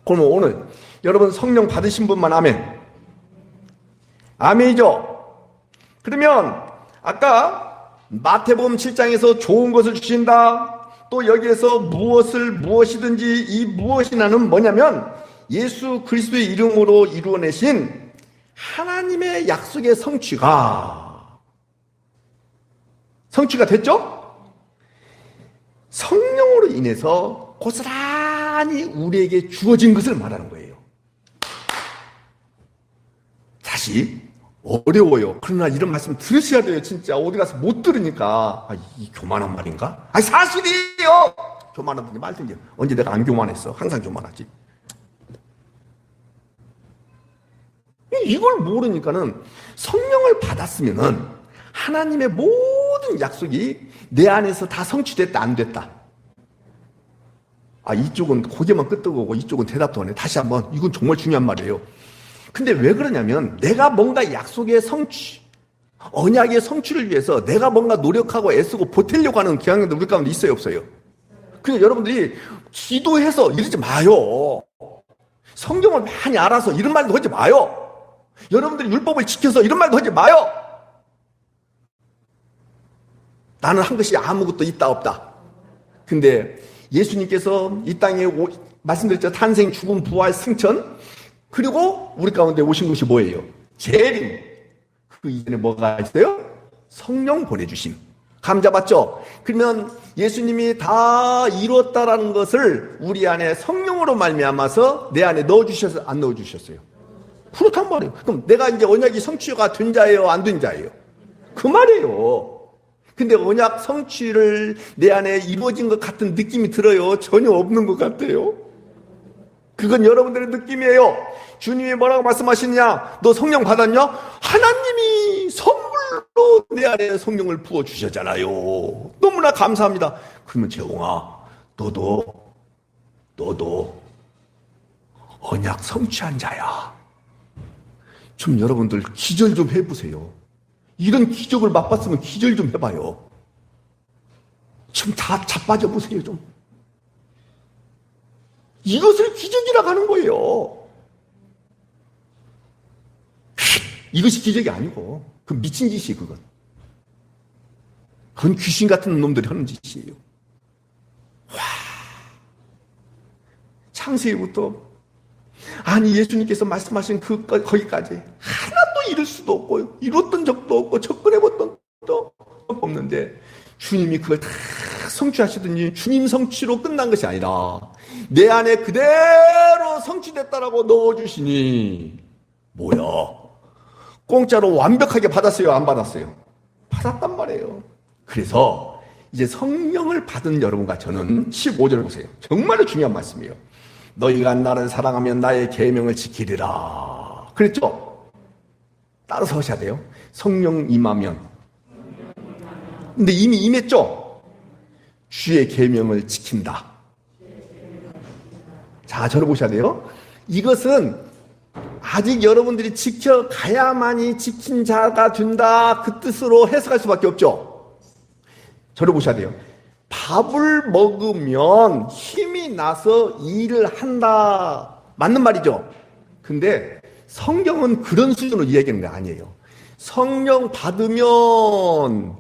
그러면 오늘 여러분 성령 받으신 분만 아멘. 아멘이죠? 그러면 아까 마태복음 7장에서 좋은 것을 주신다. 또 여기에서 무엇이든지 이 무엇이나는 뭐냐면 예수 그리스도의 이름으로 이루어내신 하나님의 약속의 성취가 됐죠? 성령으로 인해서 고스란히 우리에게 주어진 것을 말하는 거예요. 다시 어려워요. 그러나 이런 말씀 들으셔야 돼요. 진짜 어디 가서 못 들으니까 이 교만한 말인가? 사실이에요. 교만하든지 말든지. 언제 내가 안 교만했어? 항상 교만하지. 이걸 모르니까는 성령을 받았으면은 하나님의 모든 약속이 내 안에서 다 성취됐다, 안 됐다. 이쪽은 고개만 끄덕이고 이쪽은 대답도 안 해. 다시 한번, 이건 정말 중요한 말이에요. 근데 왜 그러냐면 내가 뭔가 약속의 성취, 언약의 성취를 위해서 내가 뭔가 노력하고 애쓰고 보태려고 하는 경향도 우리 가운데 있어요, 없어요? 그러니까 여러분들이 기도해서 이러지 마요. 성경을 많이 알아서 이런 말도 하지 마요. 여러분들이 율법을 지켜서 이런 말도 하지 마요. 나는 한 것이 아무것도 있다 없다. 근데 예수님께서 이 땅에 말씀드렸죠. 탄생, 죽음, 부활, 승천. 그리고 우리 가운데 오신 것이 뭐예요? 재림. 그 이전에 뭐가 있어요? 성령 보내주심. 감 잡았죠? 그러면 예수님이 다 이루었다라는 것을 우리 안에 성령으로 말미암아서 내 안에 넣어주셔서 안 넣어주셨어요? 그렇단 말이에요. 그럼 내가 이제 언약이 성취가 된 자예요? 안 된 자예요? 그 말이에요. 근데 언약 성취를 내 안에 이루어진 것 같은 느낌이 들어요? 전혀 없는 것 같아요? 그건 여러분들의 느낌이에요. 주님이 뭐라고 말씀하시냐? 너 성령 받았냐? 하나님이 선물로 내 안에 성령을 부어주셨잖아요. 너무나 감사합니다. 그러면 재홍아, 너도 언약 성취한 자야. 좀 여러분들 기절 좀 해보세요. 이런 기적을 맛봤으면 기절 좀 해봐요. 좀 다 자빠져 보세요, 좀. 이것을 기적이라고 하는 거예요. 이것이 기적이 아니고, 그 미친 짓이에요, 그건. 그건 귀신 같은 놈들이 하는 짓이에요. 와. 창세기부터, 아니, 예수님께서 말씀하신 거기까지 하나도 이룰 수도 없고, 이뤘던 적도 없고, 접근해봤던 적도 없는데, 주님이 그걸 다 성취하시더니 주님 성취로 끝난 것이 아니라 내 안에 그대로 성취됐다라고 넣어주시니 뭐야? 공짜로 완벽하게 받았어요? 안 받았어요? 받았단 말이에요. 그래서 이제 성령을 받은 여러분과 저는 15절 보세요. 정말로 중요한 말씀이에요. 너희가 나를 사랑하면 나의 계명을 지키리라. 그랬죠? 따라서 하셔야 돼요. 성령 임하면. 근데 이미 임했죠? 주의 계명을 지킨다. 자, 저를 보셔야 돼요. 이것은 아직 여러분들이 지켜가야만이 지킨 자가 된다. 그 뜻으로 해석할 수밖에 없죠. 저를 보셔야 돼요. 밥을 먹으면 힘이 나서 일을 한다. 맞는 말이죠. 근데 성경은 그런 수준으로 이야기하는 게 아니에요. 성령 받으면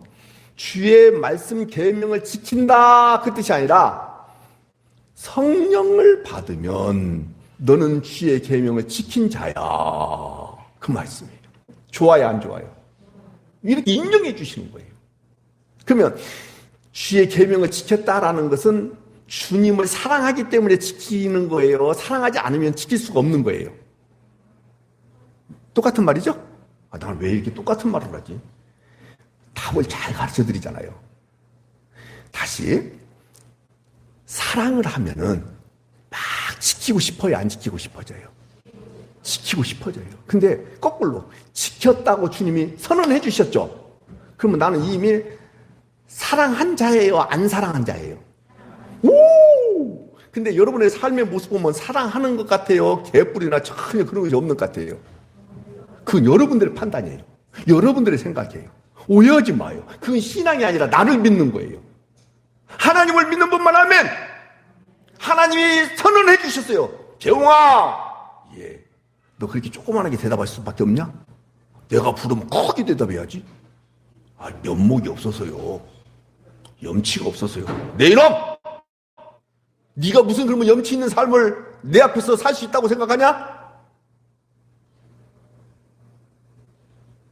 주의 말씀 계명을 지킨다. 그 뜻이 아니라 성령을 받으면 너는 주의 계명을 지킨 자야. 그 말씀이에요. 좋아요, 안 좋아요? 이렇게 인정해 주시는 거예요. 그러면 주의 계명을 지켰다라는 것은 주님을 사랑하기 때문에 지키는 거예요. 사랑하지 않으면 지킬 수가 없는 거예요. 똑같은 말이죠? 아, 나는 왜 이렇게 똑같은 말을 하지? 답을 잘 가르쳐 드리잖아요. 다시 사랑을 하면은 막 지키고 싶어요, 안 지키고 싶어져요? 지키고 싶어져요. 근데 거꾸로 지켰다고 주님이 선언해 주셨죠. 그러면 나는 이미 사랑한 자예요, 안 사랑한 자예요? 오! 근데 여러분의 삶의 모습 보면 사랑하는 것 같아요, 개뿔이나 전혀 그런 것이 없는 것 같아요. 그건 여러분들의 판단이에요. 여러분들의 생각이에요. 오해하지 마요. 그건 신앙이 아니라 나를 믿는 거예요. 하나님을 믿는 분만 하면 하나님이 선언해 주셨어요. 재홍아, 예, 너 그렇게 조그만하게 대답할 수밖에 없냐? 내가 부르면 크게 대답해야지. 아, 면목이 없어서요. 염치가 없어서요. 내 이놈! 네가 무슨 그러면 염치 있는 삶을 내 앞에서 살 수 있다고 생각하냐?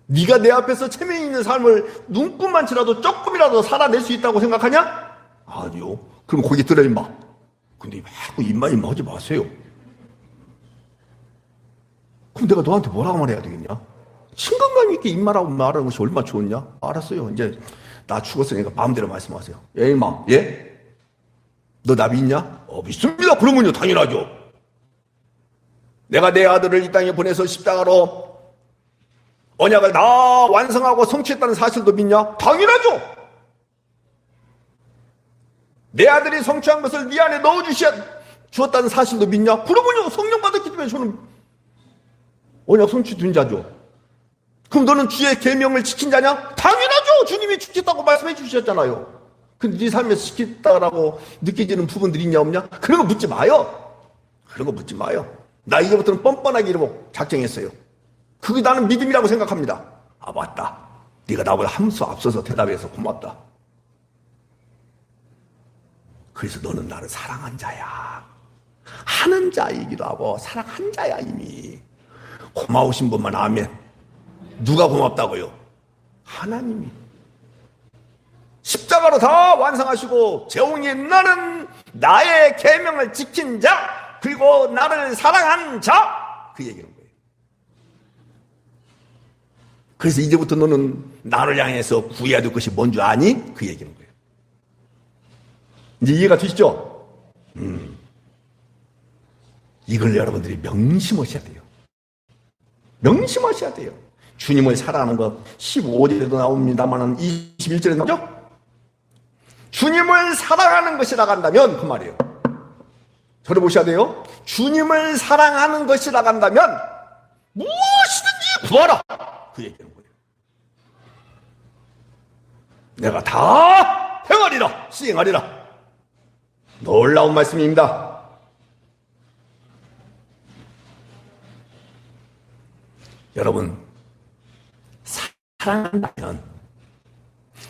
네가 내 앞에서 체면 있는 삶을 눈금만치라도 조금이라도 살아낼 수 있다고 생각하냐? 아니요. 그럼 거기 들어 임마. 근데 자꾸 임마 하지 마세요. 그럼 내가 너한테 뭐라고 말해야 되겠냐? 친근감 있게 임마라고 말하는 것이 얼마나 좋냐? 알았어요. 이제 나 죽었으니까 마음대로 말씀하세요. 예, 임마. 예? 너 나 믿냐? 믿습니다. 그러면요, 당연하죠. 내가 내 아들을 이 땅에 보내서 십자가로 언약을 다 완성하고 성취했다는 사실도 믿냐? 당연하죠. 내 아들이 성취한 것을 네 안에 넣어주었다는 사실도 믿냐? 그러면요, 성령 받았기 때문에 저는 언약 성취된 자죠. 그럼 너는 주의 계명을 지킨 자냐? 당연하죠. 주님이 지켰다고 말씀해 주셨잖아요. 근데 네 삶에서 지켰다라고 느껴지는 부분들이 있냐 없냐? 그런 거 묻지 마요. 그런 거 묻지 마요. 나 이제부터는 뻔뻔하게 이러고 작정했어요. 그게 나는 믿음이라고 생각합니다. 아, 맞다. 네가 나보다 한 수 앞서서 대답해서 고맙다. 그래서 너는 나를 사랑한 자야. 하는 자이기도 하고 사랑한 자야 이미. 고마우신 분만 아멘. 누가 고맙다고요? 하나님이. 십자가로 다 완성하시고 재홍이 너는 나의 계명을 지킨 자 그리고 나를 사랑한 자 그 얘기는 거예요. 그래서 이제부터 너는 나를 향해서 구해야 될 것이 뭔 줄 아니? 그 얘기는 거예요. 이제 이해가 되시죠? 이걸 여러분들이 명심하셔야 돼요. 명심하셔야 돼요. 주님을 사랑하는 것 15절에도 나옵니다만 21절에 나오죠? 주님을 사랑하는 것이라고 한다면 그 말이에요. 저를 보셔야 돼요. 주님을 사랑하는 것이라고 한다면 무엇이든지 구하라. 그 얘기하는 거예요. 내가 다 행하리라. 시행하리라. 놀라운 말씀입니다. 여러분, 사랑한다면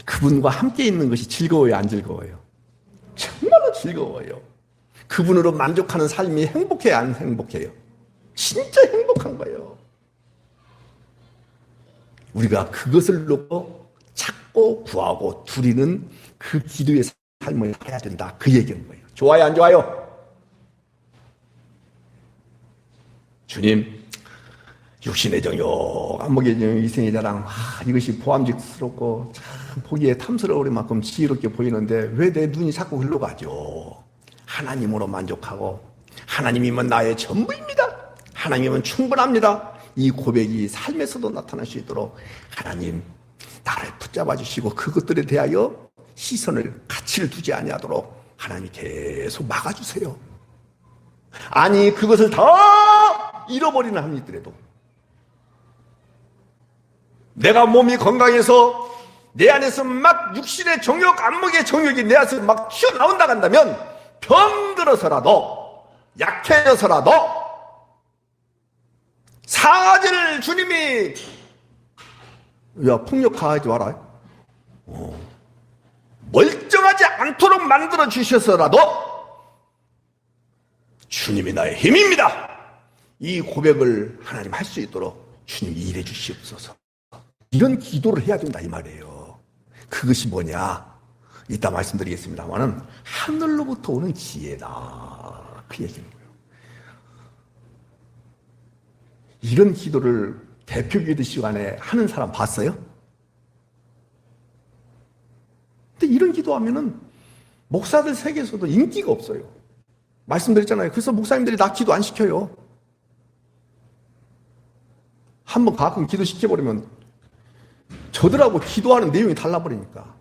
그분과 함께 있는 것이 즐거워요, 안 즐거워요? 정말로 즐거워요. 그분으로 만족하는 삶이 행복해요, 안 행복해요? 진짜 행복한 거예요. 우리가 그것을 놓고 찾고 구하고 두리는 그 기도의 삶을 해야 된다. 그 얘기는 거예요. 좋아요, 안 좋아요? 주님, 육신의 정욕, 안목의 정욕, 이생의 자랑, 이것이 보암직스럽고 참 보기에 탐스러울 만큼 지혜롭게 보이는데 왜 내 눈이 자꾸 흘러가죠? 하나님으로 만족하고 하나님이면 나의 전부입니다. 하나님이면 충분합니다. 이 고백이 삶에서도 나타날 수 있도록 하나님 나를 붙잡아 주시고 그것들에 대하여 시선을 가치를 두지 아니하도록 하나님이 계속 막아주세요. 아니 그것을 다 잃어버리는 한이 있더라도 내가 몸이 건강해서 내 안에서 막 육신의 정욕, 안목의 정욕이 내 안에서 막 튀어나온다 한다면 병들어서라도 약해져서라도 사가지를 주님이 야 폭력하지 마라. 멀쩡하지 않도록 만들어 주셔서라도 주님이 나의 힘입니다. 이 고백을 하나님 할 수 있도록 주님이 일해 주시옵소서. 이런 기도를 해야 된다 이 말이에요. 그것이 뭐냐? 이따 말씀드리겠습니다만은 하늘로부터 오는 지혜다. 그 얘기는 거예요. 이런 기도를 대표 기도 시간에 하는 사람 봤어요? 근데 이런 기도하면은 목사들 세계에서도 인기가 없어요. 말씀드렸잖아요. 그래서 목사님들이 나 기도 안 시켜요. 한번 가끔 기도 시켜버리면 저들하고 기도하는 내용이 달라버리니까.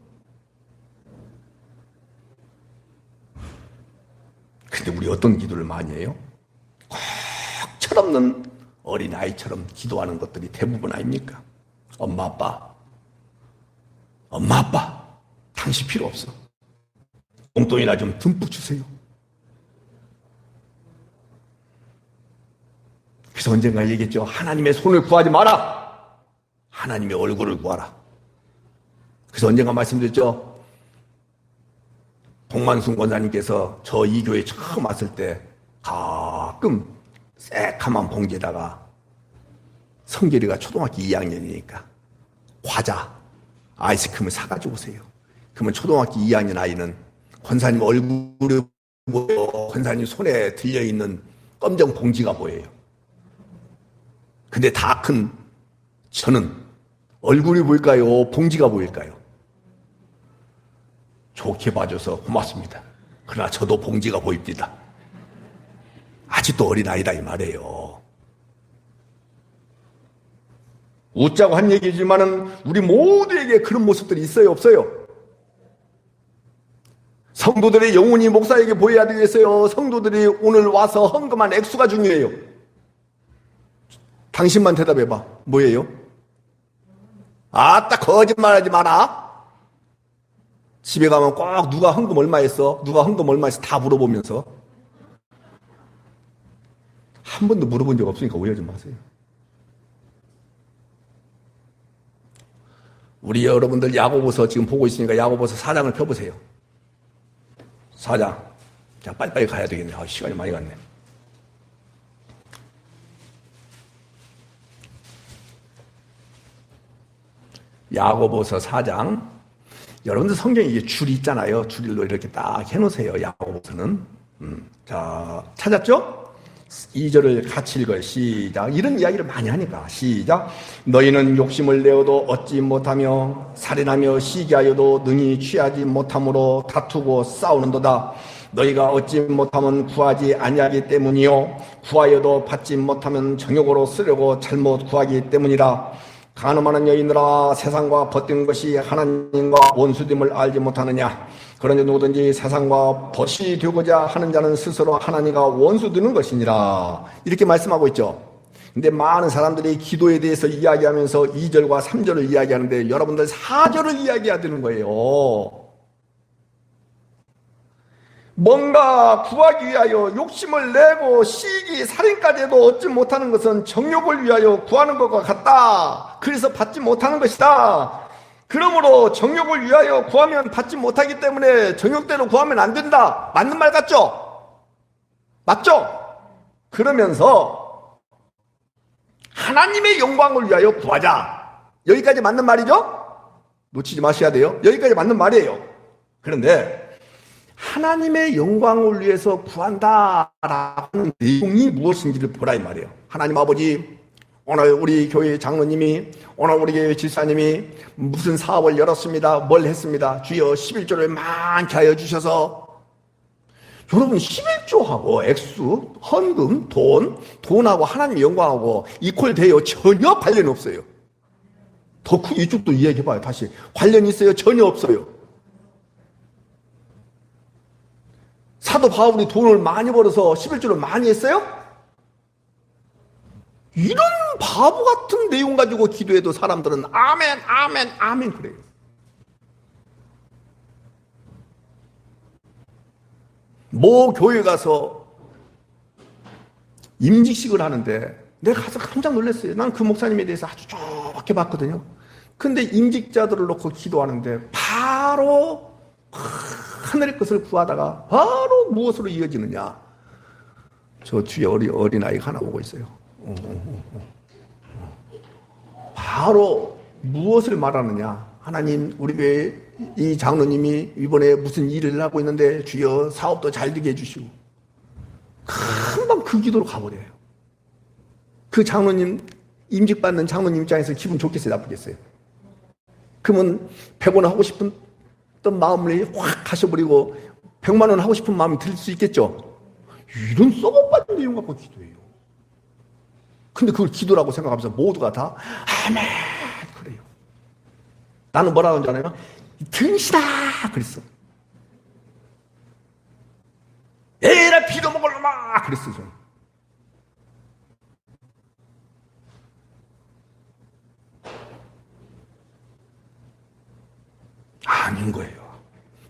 근데 우리 어떤 기도를 많이 해요? 꼭 철없는 어린아이처럼 기도하는 것들이 대부분 아닙니까? 엄마 아빠 당신 필요 없어. 용돈이나 좀 듬뿍 주세요. 그래서 언젠가 얘기했죠. 하나님의 손을 구하지 마라. 하나님의 얼굴을 구하라. 그래서 언젠가 말씀드렸죠. 동만순 권사님께서 저 이 교회 처음 왔을 때 가끔 새카만 봉지에다가 성결이가 초등학교 2학년이니까 과자, 아이스크림을 사가지고 오세요. 그러면 초등학교 2학년 아이는 권사님 얼굴이 보여, 권사님 손에 들려있는 검정 봉지가 보여요. 근데 다 큰 저는 얼굴이 보일까요? 봉지가 보일까요? 좋게 봐줘서 고맙습니다. 그러나 저도 봉지가 보입니다. 아직도 어린아이다 이 말이에요. 웃자고 한 얘기지만은 우리 모두에게 그런 모습들이 있어요, 없어요? 성도들의 영혼이 목사에게 보여야 되겠어요? 성도들이 오늘 와서 헌금한 액수가 중요해요. 당신만 대답해봐. 뭐예요? 아따 거짓말하지 마라. 집에 가면 꼭 누가 헌금 얼마 했어? 누가 헌금 얼마 했어? 다 물어보면서 한 번도 물어본 적 없으니까 오해하지 마세요. 우리 여러분들 야고보서 지금 보고 있으니까 야고보서 4장을 펴보세요. 4장. 자, 빨리빨리 가야 되겠네. 시간이 많이 갔네. 야고보서 4장. 여러분들 성경에 이게 줄이 있잖아요. 줄로 이렇게 딱 해놓으세요. 야고보서는. 자, 찾았죠? 2절을 같이 읽어요. 시작. 이런 이야기를 많이 하니까. 시작. 너희는 욕심을 내어도 얻지 못하며 살인하며 시기하여도 능히 취하지 못함으로 다투고 싸우는도다. 너희가 얻지 못하면 구하지 아니하기 때문이요 구하여도 받지 못하면 정욕으로 쓰려고 잘못 구하기 때문이라. 간음하는 여인들아, 세상과 벗된 것이 하나님과 원수됨을 알지 못하느냐. 그러니 누구든지 세상과 벗이 되고자 하는 자는 스스로 하나님과 원수되는 것이니라. 이렇게 말씀하고 있죠. 근데 많은 사람들이 기도에 대해서 이야기하면서 2절과 3절을 이야기하는데 여러분들 4절을 이야기해야 되는 거예요. 뭔가 구하기 위하여 욕심을 내고 시기, 살인까지 해도 얻지 못하는 것은 정욕을 위하여 구하는 것과 같다. 그래서 받지 못하는 것이다. 그러므로 정욕을 위하여 구하면 받지 못하기 때문에 정욕대로 구하면 안 된다. 맞는 말 같죠? 맞죠? 그러면서 하나님의 영광을 위하여 구하자. 여기까지 맞는 말이죠? 놓치지 마셔야 돼요. 여기까지 맞는 말이에요. 그런데 하나님의 영광을 위해서 구한다라는 내용이 무엇인지를 보라 이 말이에요. 하나님 아버지, 오늘 우리 교회 장로님이, 오늘 우리 교회 집사님이 무슨 사업을 열었습니다. 뭘 했습니다. 주여 11조를 많게 하여 주셔서. 여러분 11조하고 액수, 헌금, 돈하고 하나님의 영광하고 이퀄돼요? 전혀 관련 없어요. 더 크게 이쪽도 이야기해봐요. 다시. 관련 있어요? 전혀 없어요. 사도 바울이 돈을 많이 벌어서 11조를 많이 했어요? 이런 바보 같은 내용 가지고 기도해도 사람들은 아멘, 아멘, 아멘 그래요. 모 교회 가서 임직식을 하는데 내가 가서 깜짝 놀랐어요. 난 그 목사님에 대해서 아주 좋게 봤거든요. 근데 임직자들을 놓고 기도하는데 바로 하늘의 것을 구하다가 바로 무엇으로 이어지느냐. 저 뒤에 어린아이가 하나 오고 있어요. 바로 무엇을 말하느냐. 하나님, 우리 교회 이 장로님이 이번에 무슨 일을 하고 있는데 주여 사업도 잘 되게 해주시고. 금방 그 기도로 가버려요. 그 장로님, 임직받는 장로님 입장에서 기분 좋겠어요, 나쁘겠어요? 그러면 100원 하고 싶은 마음을 확 가셔버리고 100만 원 하고 싶은 마음이 들 수 있겠죠? 이런 썩어빠진 내용 갖고 기도해요. 근데 그걸 기도라고 생각하면서 모두가 다 아멘 그래요. 나는 뭐라고 하는 줄 알아요? 등신아 그랬어. 에라 비도 먹을 놈아 그랬어. 저는. 아닌 거예요.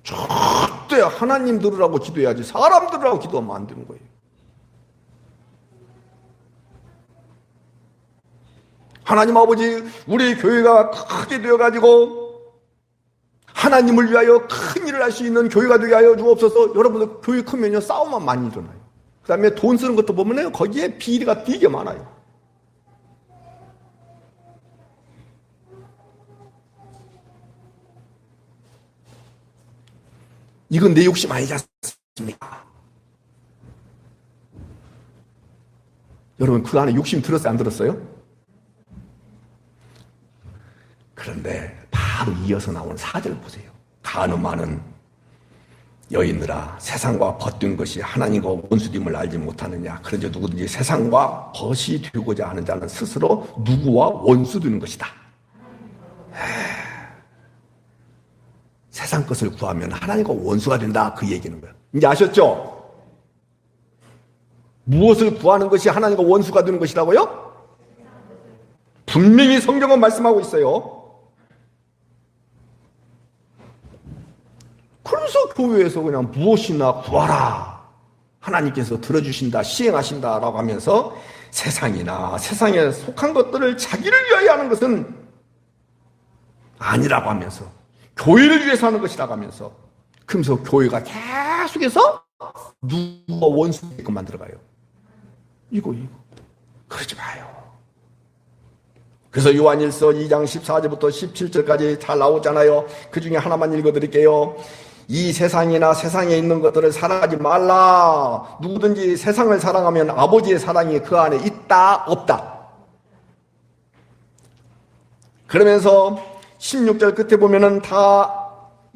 절대 하나님 들으라고 기도해야지 사람 들으라고 기도하면 안 되는 거예요. 하나님 아버지, 우리 교회가 크게 되어가지고 하나님을 위하여 큰 일을 할 수 있는 교회가 되게 하여 주옵소서. 여러분들 교회 크면요 싸움만 많이 일어나요. 그 다음에 돈 쓰는 것도 보면 거기에 비리가 되게 많아요. 이건 내 욕심 아니지 않습니까? 여러분 그 안에 욕심 들었어요? 안 들었어요? 그런데 바로 이어서 나오는 4절 보세요. 간음하는 여인들아, 세상과 벗된 것이 하나님과 원수됨을 알지 못하느냐. 그러자 누구든지 세상과 벗이 되고자 하는 자는 스스로 누구와 원수되는 것이다. 세상 것을 구하면 하나님과 원수가 된다. 그 얘기는 거예요. 이제 아셨죠? 무엇을 구하는 것이 하나님과 원수가 되는 것이라고요? 분명히 성경은 말씀하고 있어요. 그래서 교회에서 그냥 무엇이나 구하라. 하나님께서 들어주신다, 시행하신다 라고 하면서 세상이나 세상에 속한 것들을 자기를 위하여 하는 것은 아니라고 하면서 교회를 위해서 하는 것이라고 하면서 그러면서 교회가 계속해서 누가 원수 되게끔 만들어가요. 이거. 그러지 마요. 그래서 요한일서 2장 14절부터 17절까지 잘 나오잖아요. 그 중에 하나만 읽어드릴게요. 이 세상이나 세상에 있는 것들을 사랑하지 말라. 누구든지 세상을 사랑하면 아버지의 사랑이 그 안에 있다 없다. 그러면서 16절 끝에 보면은 다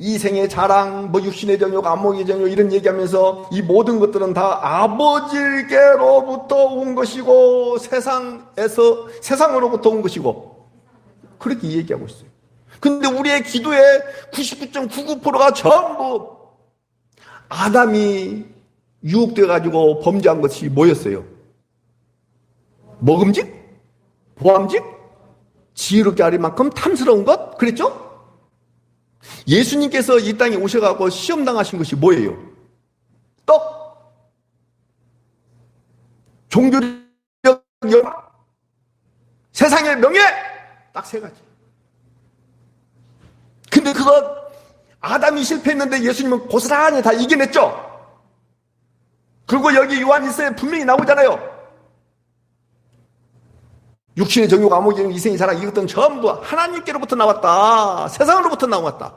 이생의 자랑, 뭐 육신의 정욕, 안목의 정욕 이런 얘기하면서 이 모든 것들은 다 아버지께로부터 온 것이고 세상으로부터 온 것이고 그렇게 얘기하고 있어요. 근데 우리의 기도의 99.99%가 전부 아담이 유혹돼 가지고 범죄한 것이 뭐였어요? 먹음직? 보암직? 지혜롭게 하릴 만큼 탐스러운 것? 그랬죠? 예수님께서 이 땅에 오셔가지고 시험당하신 것이 뭐예요? 떡, 종교력, 세상의 명예, 딱 세 가지. 근데 그거 아담이 실패했는데 예수님은 고스란히 다 이겨냈죠? 그리고 여기 요한일서에 분명히 나오잖아요. 육신의 정욕, 안목의 정욕, 이생의 자랑 이것들은 전부 하나님께로부터 나왔다. 세상으로부터 나왔다.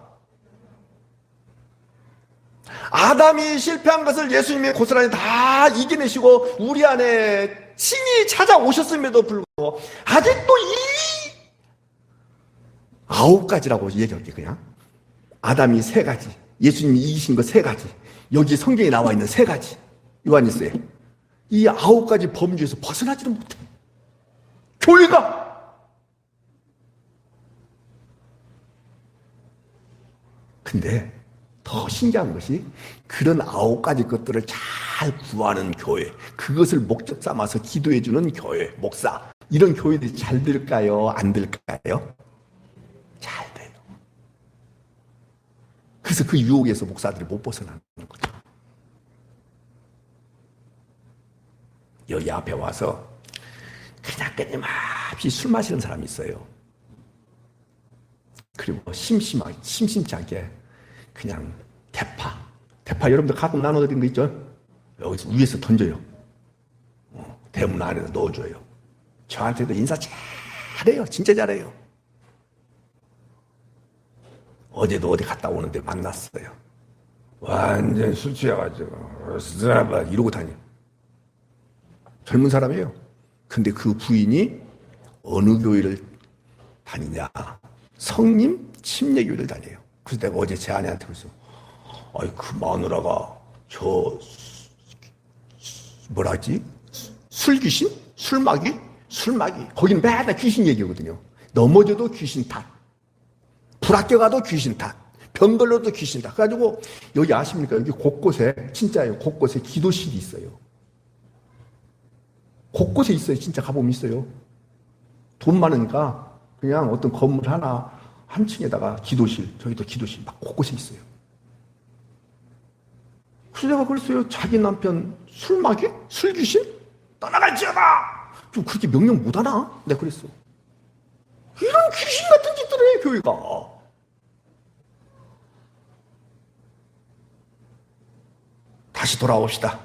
아담이 실패한 것을 예수님이 고스란히 다 이겨내시고 우리 안에 친히 찾아오셨음에도 불구하고 아직도 이 9가지라고 얘기할게 그냥. 아담이 3가지, 예수님이 이기신 거 3가지, 여기 성경에 나와 있는 3가지, 요한일서에 이 9가지 범주에서 벗어나지를 못해. 교회가. 근데 더 신기한 것이 그런 9가지 것들을 잘 구하는 교회, 그것을 목적 삼아서 기도해주는 교회, 목사, 이런 교회들이 잘 될까요? 안 될까요? 잘 돼요. 그래서 그 유혹에서 목사들이 못 벗어나는 거죠. 여기 앞에 와서 그냥 끊임없이 술 마시는 사람이 있어요. 그리고 심심치 않게 그냥 대파 여러분들 가끔 나눠드린 거 있죠? 여기서 위에서 던져요. 대문 안에다 넣어줘요. 저한테도 인사 잘해요. 진짜 잘해요. 어제도 어디 갔다 오는데 만났어요. 완전 술 취해가지고 이러고 다녀. 젊은 사람이에요. 근데 그 부인이 어느 교회를 다니냐? 성림 침례교회를 다녀요. 그래서 내가 어제 제 아내한테 그랬어. 아이 그 마누라가 저 뭐라 하지? 술귀신? 술마귀? 거기는 맨날 귀신 얘기거든요. 넘어져도 귀신 탓, 불합격가도 귀신 탓, 병 걸려도 귀신 탓. 그래가지고 여기 아십니까? 여기 곳곳에 진짜예요. 곳곳에 기도실이 있어요. 곳곳에 있어요. 진짜 가보면 있어요. 돈 많으니까 그냥 어떤 건물 하나 한 층에다가 기도실, 저기도 기도실 막 곳곳에 있어요. 그래서 내가 그랬어요. 자기 남편 술마귀? 술귀신? 떠나갈지어다! 좀 그렇게 명령 못하나? 내가 그랬어. 이런 귀신 같은 짓들을 해, 교회가. 다시 돌아옵시다.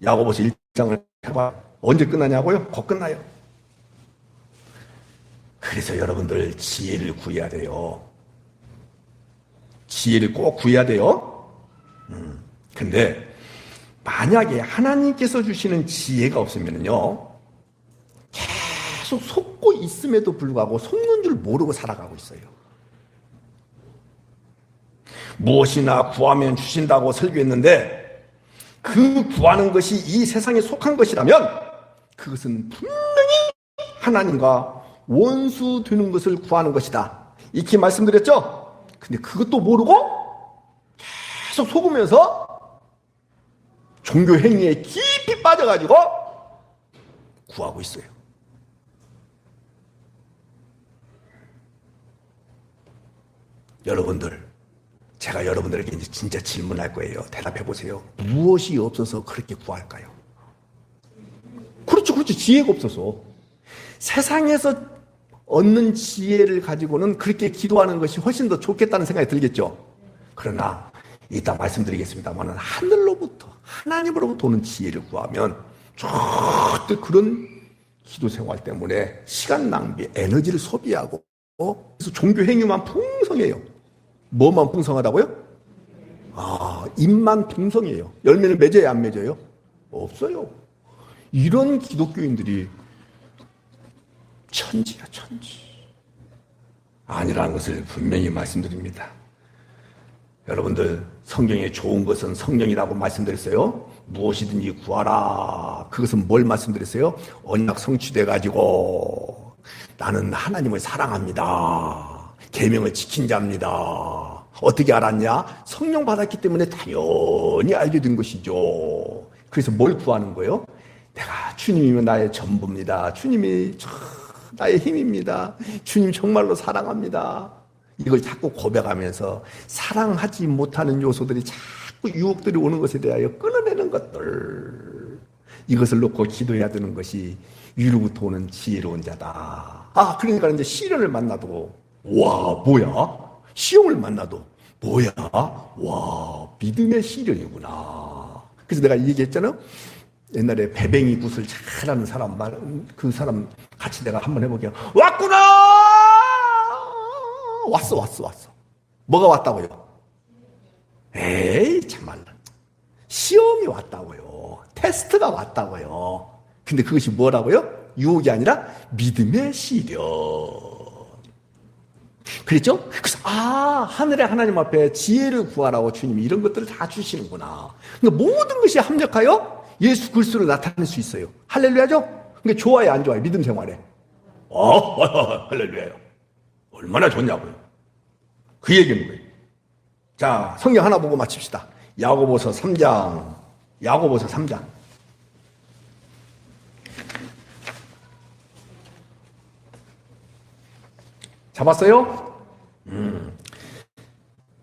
야고보서 1장을 해봐. 언제 끝나냐고요? 곧 끝나요. 그래서 여러분들 지혜를 구해야 돼요. 지혜를 꼭 구해야 돼요. 근데 만약에 하나님께서 주시는 지혜가 없으면요 계속 속고 있음에도 불구하고 속는 줄 모르고 살아가고 있어요. 무엇이나 구하면 주신다고 설교했는데 그 구하는 것이 이 세상에 속한 것이라면 그것은 분명히 하나님과 원수 되는 것을 구하는 것이다. 이렇게 말씀드렸죠? 근데 그것도 모르고 계속 속으면서 종교 행위에 깊이 빠져가지고 구하고 있어요. 여러분들, 제가 여러분들에게 이제 진짜 질문할 거예요. 대답해 보세요. 무엇이 없어서 그렇게 구할까요? 그렇죠. 지혜가 없어서. 세상에서 얻는 지혜를 가지고는 그렇게 기도하는 것이 훨씬 더 좋겠다는 생각이 들겠죠. 그러나 이따 말씀드리겠습니다만 하늘로부터 하나님으로부터 오는 지혜를 구하면 절대 그런 기도 생활 때문에 시간 낭비, 에너지를 소비하고 그래서 종교 행위만 풍성해요. 뭐만 풍성하다고요? 입만 풍성해요. 열매를 맺어야 안 맺어요? 없어요. 이런 기독교인들이 천지야, 천지. 아니라는 것을 분명히 말씀드립니다. 여러분들, 성경에 좋은 것은 성령이라고 말씀드렸어요. 무엇이든지 구하라. 그것은 뭘 말씀드렸어요? 언약 성취돼가지고 나는 하나님을 사랑합니다. 계명을 지킨 자입니다. 어떻게 알았냐? 성령 받았기 때문에 당연히 알게 된 것이죠. 그래서 뭘 구하는 거예요? 내가 주님이면 나의 전부입니다. 주님이 나의 힘입니다. 주님 정말로 사랑합니다. 이걸 자꾸 고백하면서 사랑하지 못하는 요소들이 자꾸 유혹들이 오는 것에 대하여 끊어내는 것들, 이것을 놓고 기도해야 되는 것이 위로부터 오는 지혜로운 자다. 그러니까 이제 시련을 만나도 와 뭐야? 시험을 만나도 뭐야? 와 믿음의 시련이구나. 그래서 내가 얘기했잖아. 옛날에 배뱅이 굿을 잘하는 사람 그 사람 같이 내가 한번 해볼게요. 왔구나. 왔어. 뭐가 왔다고요? 에이 참말로 시험이 왔다고요. 테스트가 왔다고요. 근데 그것이 뭐라고요? 유혹이 아니라 믿음의 시련. 그랬죠? 그래서 하늘의 하나님 앞에 지혜를 구하라고 주님이 이런 것들을 다 주시는구나. 그러니까 모든 것이 합력하여 예수 그리스도를 나타낼 수 있어요. 할렐루야죠? 그러니까 좋아요, 안 좋아요? 믿음 생활에. 할렐루야요. 얼마나 좋냐고요. 그 얘기는 거예요. 자, 성경 하나 보고 마칩시다. 야고보서 3장. 잡았어요?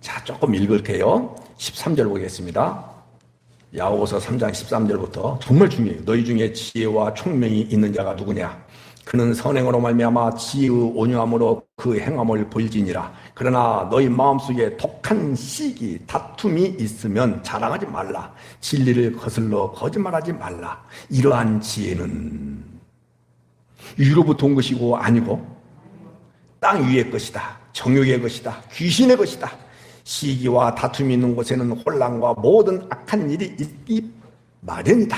자, 조금 읽을게요. 13절 보겠습니다. 야고보서 3장 13절부터 정말 중요해요. 너희 중에 지혜와 총명이 있는 자가 누구냐? 그는 선행으로 말미암아 지혜의 온유함으로 그 행함을 보일지니라. 그러나 너희 마음속에 독한 시기, 다툼이 있으면 자랑하지 말라. 진리를 거슬러 거짓말하지 말라. 이러한 지혜는 위로부터 온 것이고 아니고 땅 위의 것이다. 정욕의 것이다. 귀신의 것이다. 시기와 다툼이 있는 곳에는 혼란과 모든 악한 일이 있기 마련이다.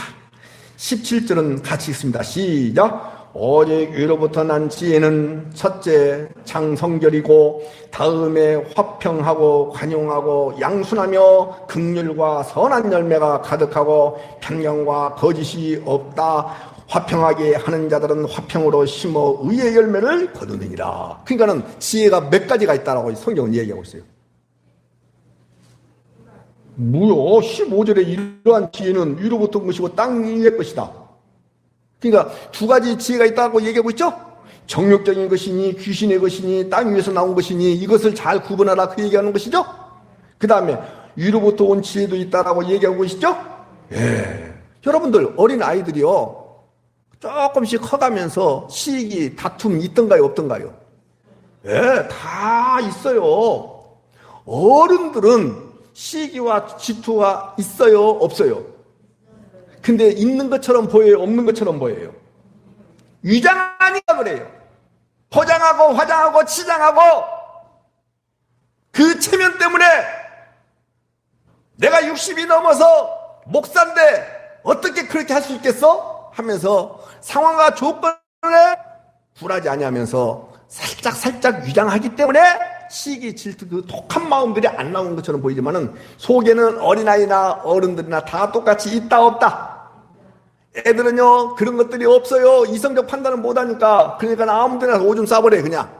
17절은 같이 읽습니다. 시작. 오직 위로부터 난 지혜는 첫째 장성결이고 다음에 화평하고 관용하고 양순하며 긍휼과 선한 열매가 가득하고 편견과 거짓이 없다. 화평하게 하는 자들은 화평으로 심어 의의 열매를 거두느니라. 그러니까는 지혜가 몇 가지가 있다라고 성경은 얘기하고 있어요. 뭐요? 15절에 이러한 지혜는 위로부터 온 것이고 땅 위의 것이다. 그러니까 두 가지 지혜가 있다고 얘기하고 있죠? 정욕적인 것이니 귀신의 것이니 땅 위에서 나온 것이니 이것을 잘 구분하라 그 얘기하는 것이죠? 그 다음에 위로부터 온 지혜도 있다라고 얘기하고 계시죠? 예. 여러분들 어린 아이들이요 조금씩 커가면서 시기, 다툼이 있던가요 없던가요? 예, 다 있어요. 어른들은 시기와 질투가 있어요 없어요? 근데 있는 것처럼 보여요 없는 것처럼 보여요? 위장하니까 그래요. 포장하고 화장하고 치장하고 그 체면 때문에 내가 60이 넘어서 목사인데 어떻게 그렇게 할 수 있겠어? 하면서 상황과 조건에 굴하지 아니하면서 살짝 위장하기 때문에 시기, 질투, 그 독한 마음들이 안 나오는 것처럼 보이지만은 속에는 어린아이나 어른들이나 다 똑같이 있다 없다. 애들은요 그런 것들이 없어요. 이성적 판단을 못하니까. 그러니까 아무데나 오줌 싸버려요 그냥.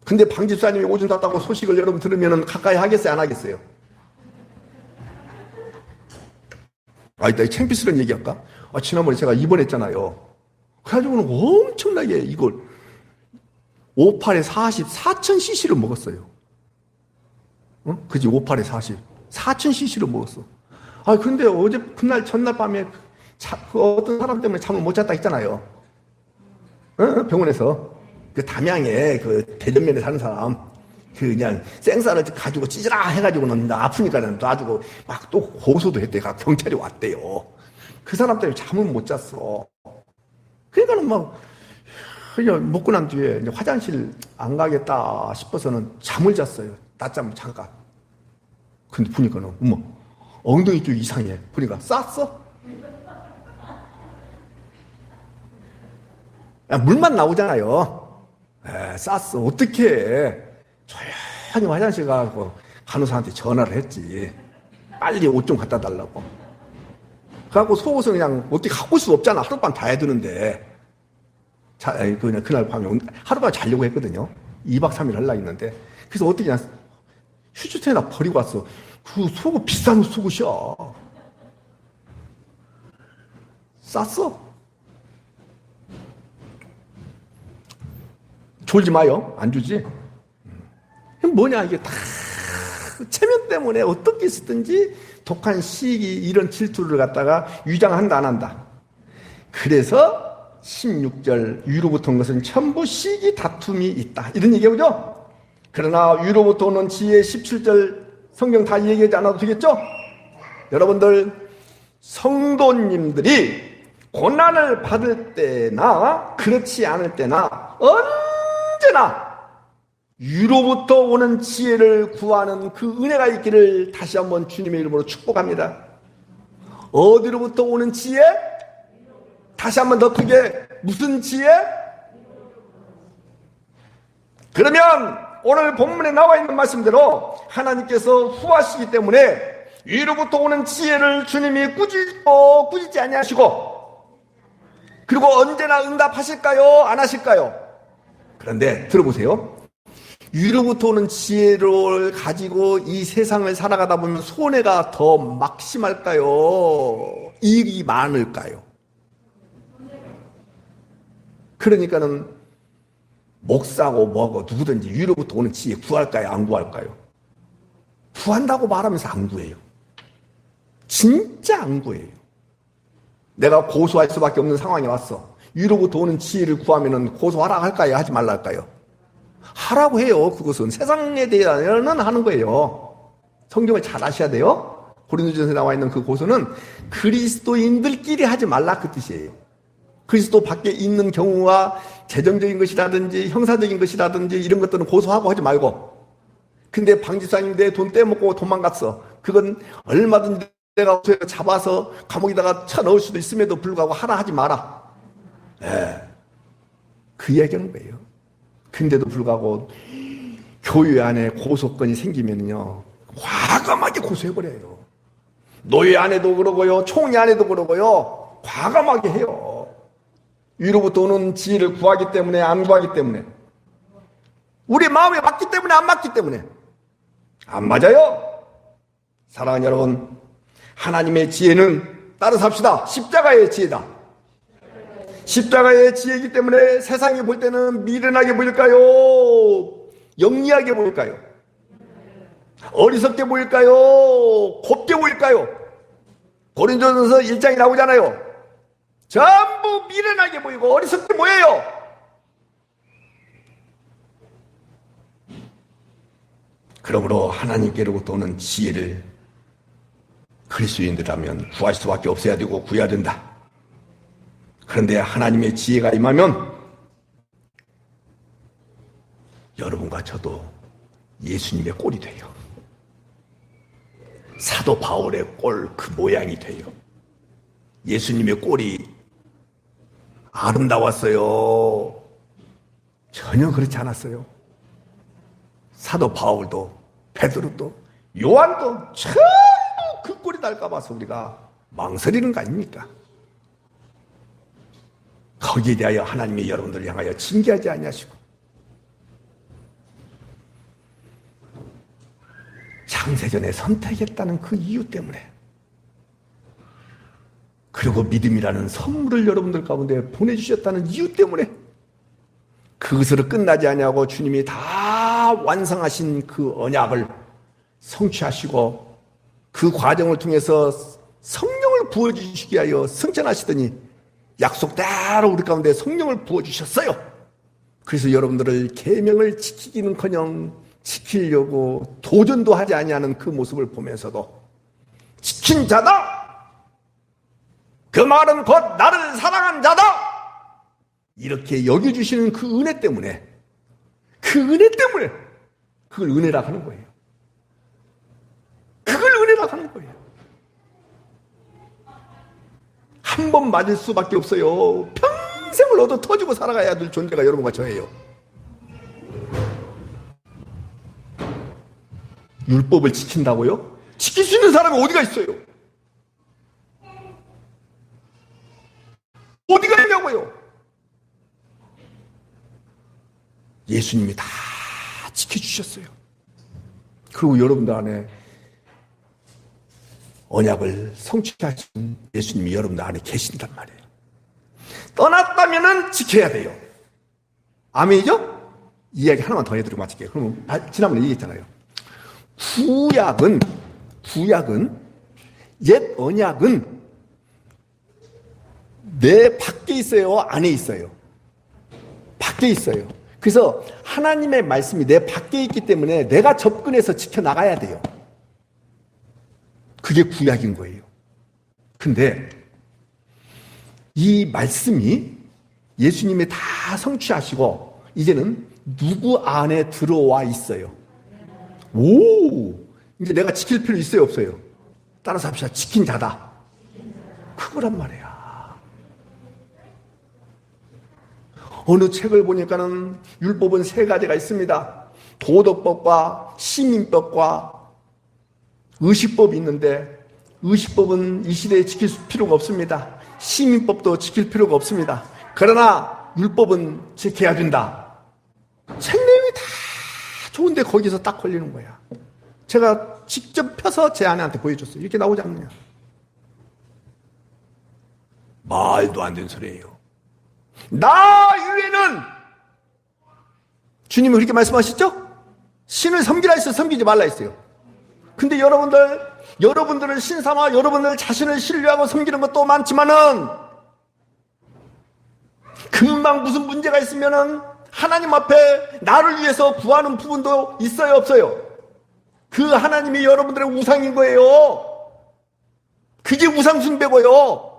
근데 방집사님이 오줌 쌌다고 소식을 여러분 들으면 가까이 하겠어요 안 하겠어요? 이따 창피스러운 얘기할까? 지난번에 제가 입원했잖아요. 그래가지고는 엄청나게 이걸 58에 40 4000cc를 먹었어요. 그지? 58에 40 4000cc를 먹었어. 근데 어제 그날 전날 밤에 그 어떤 사람 때문에 잠을 못 잤다 했잖아요. 병원에서. 그 담양에 그 대전면에 사는 사람, 그 그냥 생쌀을 가지고 찌질아 해가지고는 아프니까는 놔주고 막 또 고소도 했대. 경찰이 왔대요. 그 사람 때문에 잠을 못 잤어. 그러니까는 막 그냥 먹고 난 뒤에 이제 화장실 안 가겠다 싶어서는 잠을 잤어요. 낮잠을 잠깐. 근데 보니까는 어머, 엉덩이 쪽 이상해. 보니까 쌌어. 물만 나오잖아요. 쌌어. 어떡해. 조용히 화장실 가고 간호사한테 전화를 했지. 빨리 옷 좀 갖다 달라고. 그래갖고 속옷을 그냥 어떻게 갖고 올 수 없잖아. 하룻밤 자야 되는데. 그냥 그날 밤에 하룻밤 자려고 했거든요. 2박 3일 하려고 했는데. 그래서 어떻게 그냥 휴지통에다 버리고 왔어. 그 속옷 비싼 속옷이야. 쌌어. 졸지 마요. 안 주지? 뭐냐, 이게 다 체면 때문에 어떻게 쓰든지 독한 시기 이런 질투를 갖다가 위장한다, 안 한다. 그래서 16절 위로부터 온 것은 전부 시기 다툼이 있다. 이런 얘기하죠. 그러나 위로부터 오는 지혜 17절 성경 다 얘기하지 않아도 되겠죠? 여러분들, 성도님들이 고난을 받을 때나 그렇지 않을 때나 언제나 위로부터 오는 지혜를 구하는 그 은혜가 있기를 다시 한번 주님의 이름으로 축복합니다. 어디로부터 오는 지혜? 다시 한번 더 크게, 무슨 지혜? 그러면 오늘 본문에 나와 있는 말씀대로 하나님께서 후하시기 때문에 위로부터 오는 지혜를 주님이 꾸짖지 아니하시고, 그리고 언제나 응답하실까요? 안 하실까요? 그런데 들어보세요. 위로부터 오는 지혜를 가지고 이 세상을 살아가다 보면 손해가 더 막심할까요? 이익이 많을까요? 그러니까는 목사고 뭐고 누구든지 위로부터 오는 지혜 구할까요? 안 구할까요? 구한다고 말하면서 안 구해요. 진짜 안 구해요. 내가 고소할 수밖에 없는 상황이 왔어. 위로부터 오는 지혜를 구하면은 고소하라 할까요? 하지 말라 할까요? 하라고 해요. 그것은 세상에 대해서는 하는 거예요. 성경을 잘 아셔야 돼요. 고린도전서에 나와 있는 그 고소는 그리스도인들끼리 하지 말라 그 뜻이에요. 그리스도 밖에 있는 경우와 재정적인 것이라든지 형사적인 것이라든지 이런 것들은 고소하고 하지 말고. 근데 방지사님 내 돈 떼먹고 도망갔어. 그건 얼마든지 내가 잡아서 감옥에다가 쳐넣을 수도 있음에도 불구하고 하라 하지 마라. 그 얘기하는 거예요. 근데도 불구하고 교회 안에 고소건이 생기면요 과감하게 고소해버려요. 노예 안에도 그러고요, 총회 안에도 그러고요, 과감하게 해요. 위로부터 오는 지혜를 구하기 때문에, 안 구하기 때문에, 우리 마음에 맞기 때문에, 안 맞기 때문에. 안 맞아요. 사랑하는 여러분, 하나님의 지혜는 따라 삽시다. 십자가의 지혜다. 십자가의 지혜이기 때문에 세상이 볼 때는 미련하게 보일까요? 영리하게 보일까요? 어리석게 보일까요? 곱게 보일까요? 고린도전서 1장이 나오잖아요. 전부 미련하게 보이고 어리석게 보여요. 그러므로 하나님께로부터 오는 지혜를 그리스도인들이라면 구할 수밖에 없어야 되고 구해야 된다. 그런데 하나님의 지혜가 임하면 여러분과 저도 예수님의 꼴이 돼요. 사도 바울의 꼴 그 모양이 돼요. 예수님의 꼴이 아름다웠어요? 전혀 그렇지 않았어요. 사도 바울도 베드로도 요한도 전부 그 꼴이 날까 봐서 우리가 망설이는 거 아닙니까? 거기에 대하여 하나님이 여러분들을 향하여 징계하지 아니하시고 창세전에 선택했다는 그 이유 때문에, 그리고 믿음이라는 선물을 여러분들 가운데 보내주셨다는 이유 때문에, 그것으로 끝나지 아니하고 주님이 다 완성하신 그 언약을 성취하시고 그 과정을 통해서 성령을 부어주시기 위하여 승천하시더니 약속대로 우리 가운데 성령을 부어주셨어요. 그래서 여러분들을 계명을 지키기는커녕 지키려고 도전도 하지 아니하는 그 모습을 보면서도 지킨 자다! 그 말은 곧 나를 사랑한 자다! 이렇게 여겨주시는 그 은혜 때문에 그걸 은혜라 하는 거예요. 그걸 은혜라 하는 거예요. 한 번 맞을 수밖에 없어요. 평생을 얻어 터지고 살아가야 될 존재가 여러분과 저예요. 율법을 지킨다고요? 지킬 수 있는 사람이 어디가 있어요? 어디가 있냐고요? 예수님이 다 지켜주셨어요. 그리고 여러분들 안에 언약을 성취하신 예수님이 여러분들 안에 계신단 말이에요. 떠났다면은 지켜야 돼요. 아멘이죠? 이야기 하나만 더 해드리고 마칠게요. 그러면 지난번에 얘기했잖아요. 구약은 옛 언약은 내 밖에 있어요? 안에 있어요? 밖에 있어요. 그래서 하나님의 말씀이 내 밖에 있기 때문에 내가 접근해서 지켜나가야 돼요. 그게 구약인 거예요. 근데 이 말씀이 예수님이 다 성취하시고 이제는 누구 안에 들어와 있어요? 이제 내가 지킬 필요 있어요, 없어요? 따라서 합시다. 지킨 자다. 그거란 말이야. 어느 책을 보니까는 율법은 3가지가 있습니다. 도덕법과 시민법과 의식법이 있는데 의식법은 이 시대에 지킬 필요가 없습니다. 시민법도 지킬 필요가 없습니다. 그러나 율법은 지켜야 된다. 책 내용이 다 좋은데 거기서 딱 걸리는 거야. 제가 직접 펴서 제 아내한테 보여줬어요. 이렇게 나오지 않느냐. 말도 안 되는 소리예요. 나 이외에는 주님이 그렇게 말씀하셨죠? 신을 섬기라 했어요, 섬기지 말라 했어요. 근데 여러분들은 신삼아 여러분들 자신을 신뢰하고 섬기는 것도 많지만은 금방 무슨 문제가 있으면은 하나님 앞에 나를 위해서 구하는 부분도 있어요, 없어요? 그 하나님이 여러분들의 우상인 거예요. 그게 우상숭배고요.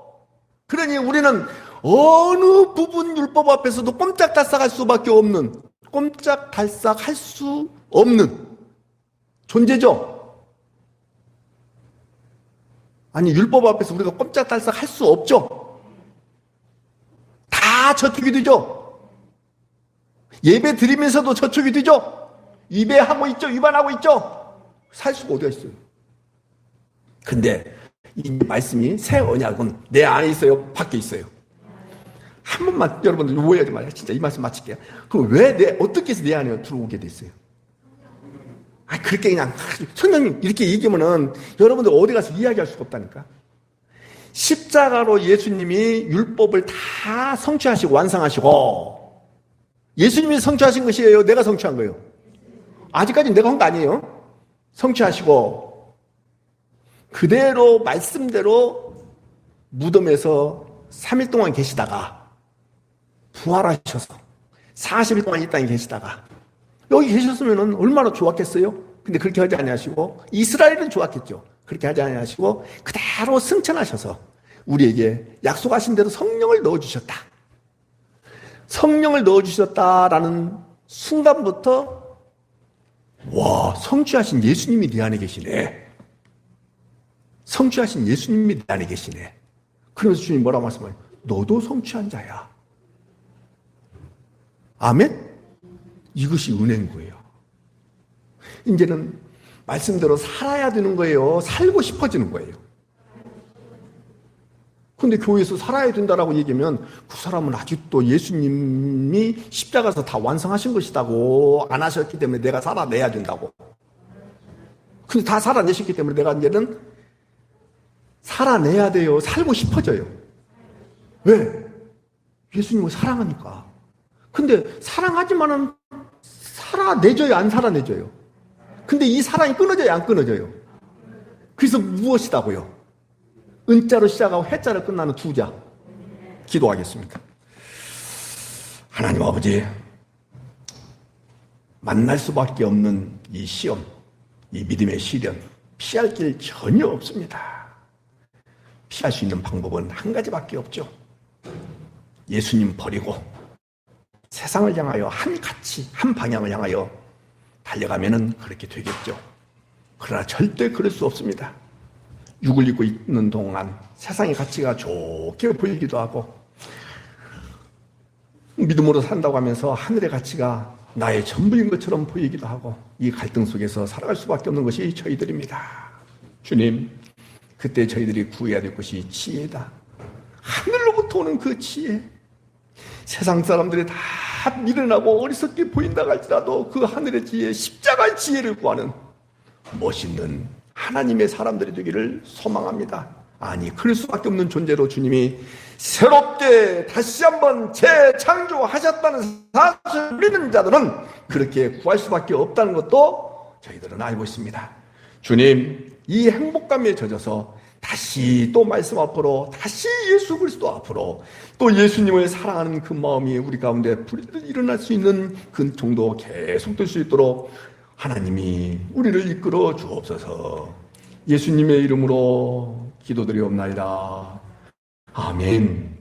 그러니 우리는 어느 부분 율법 앞에서도 꼼짝달싹할 수밖에 없는, 꼼짝달싹할 수 없는 존재죠. 아니 율법 앞에서 우리가 꼼짝달싹할 수 없죠. 다 저축이 되죠. 예배 드리면서도 저축이 되죠. 위배하고 있죠. 위반하고 있죠. 살 수가 어디가 있어요. 근데 이 말씀이 새 언약은 내 안에 있어요, 밖에 있어요? 한 번만 여러분들 오해하지 말아요. 진짜 이 말씀 마칠게요. 그럼 왜 어떻게 해서 내 안에 들어오게 됐어요? 그렇게 그냥 성령님 이렇게 얘기하면은 여러분들 어디 가서 이야기할 수가 없다니까. 십자가로 예수님이 율법을 다 성취하시고 완성하시고, 예수님이 성취하신 것이에요, 내가 성취한 거예요? 아직까지 내가 한 거 아니에요. 성취하시고 그대로 말씀대로 무덤에서 3일 동안 계시다가 부활하셔서 40일 동안 이 땅에 계시다가 여기 계셨으면 얼마나 좋았겠어요? 근데 그렇게 하지 아니하시고, 이스라엘은 좋았겠죠. 그렇게 하지 아니하시고 그대로 승천하셔서 우리에게 약속하신 대로 성령을 넣어주셨다. 성령을 넣어주셨다라는 순간부터 와, 성취하신 예수님이 내 안에 계시네. 성취하신 예수님이 내 안에 계시네. 그러면서 주님 뭐라고 말씀하세요? 너도 성취한 자야. 아멘? 이것이 은혜인 거예요. 이제는 말씀대로 살아야 되는 거예요. 살고 싶어지는 거예요. 근데 교회에서 살아야 된다라고 얘기하면 그 사람은 아직도 예수님이 십자가에서 다 완성하신 것이다고 안 하셨기 때문에 내가 살아내야 된다고. 근데 다 살아내셨기 때문에 내가 이제는 살아내야 돼요. 살고 싶어져요. 왜? 예수님을 사랑하니까. 근데 사랑하지만은 살아내줘요, 안 살아내줘요? 근데 이 사랑이 끊어져요, 안 끊어져요? 그래서 무엇이다고요? 은자로 시작하고 해자로 끝나는 2자. 기도하겠습니다. 하나님 아버지, 만날 수밖에 없는 이 시험, 이 믿음의 시련, 피할 길 전혀 없습니다. 피할 수 있는 방법은 한 가지밖에 없죠. 예수님 버리고 세상을 향하여 한 가치, 한 방향을 향하여 달려가면은 그렇게 되겠죠. 그러나 절대 그럴 수 없습니다. 육을 입고 있는 동안 세상의 가치가 좋게 보이기도 하고 믿음으로 산다고 하면서 하늘의 가치가 나의 전부인 것처럼 보이기도 하고 이 갈등 속에서 살아갈 수밖에 없는 것이 저희들입니다. 주님, 그때 저희들이 구해야 될 것이 지혜다. 하늘로부터 오는 그 지혜. 세상 사람들이 다 미련하고 어리석게 보인다고 할지라도 그 하늘의 지혜, 십자가의 지혜를 구하는 멋있는 하나님의 사람들이 되기를 소망합니다. 아니, 그럴 수밖에 없는 존재로 주님이 새롭게 다시 한번 재창조하셨다는 사실을 믿는 자들은 그렇게 구할 수밖에 없다는 것도 저희들은 알고 있습니다. 주님, 이 행복감에 젖어서 다시 또 말씀 앞으로, 다시 예수 그리스도 앞으로, 또 예수님을 사랑하는 그 마음이 우리 가운데 불이 일어날 수 있는 그 정도 계속될 수 있도록 하나님이 우리를 이끌어 주옵소서. 예수님의 이름으로 기도드리옵나이다. 아멘.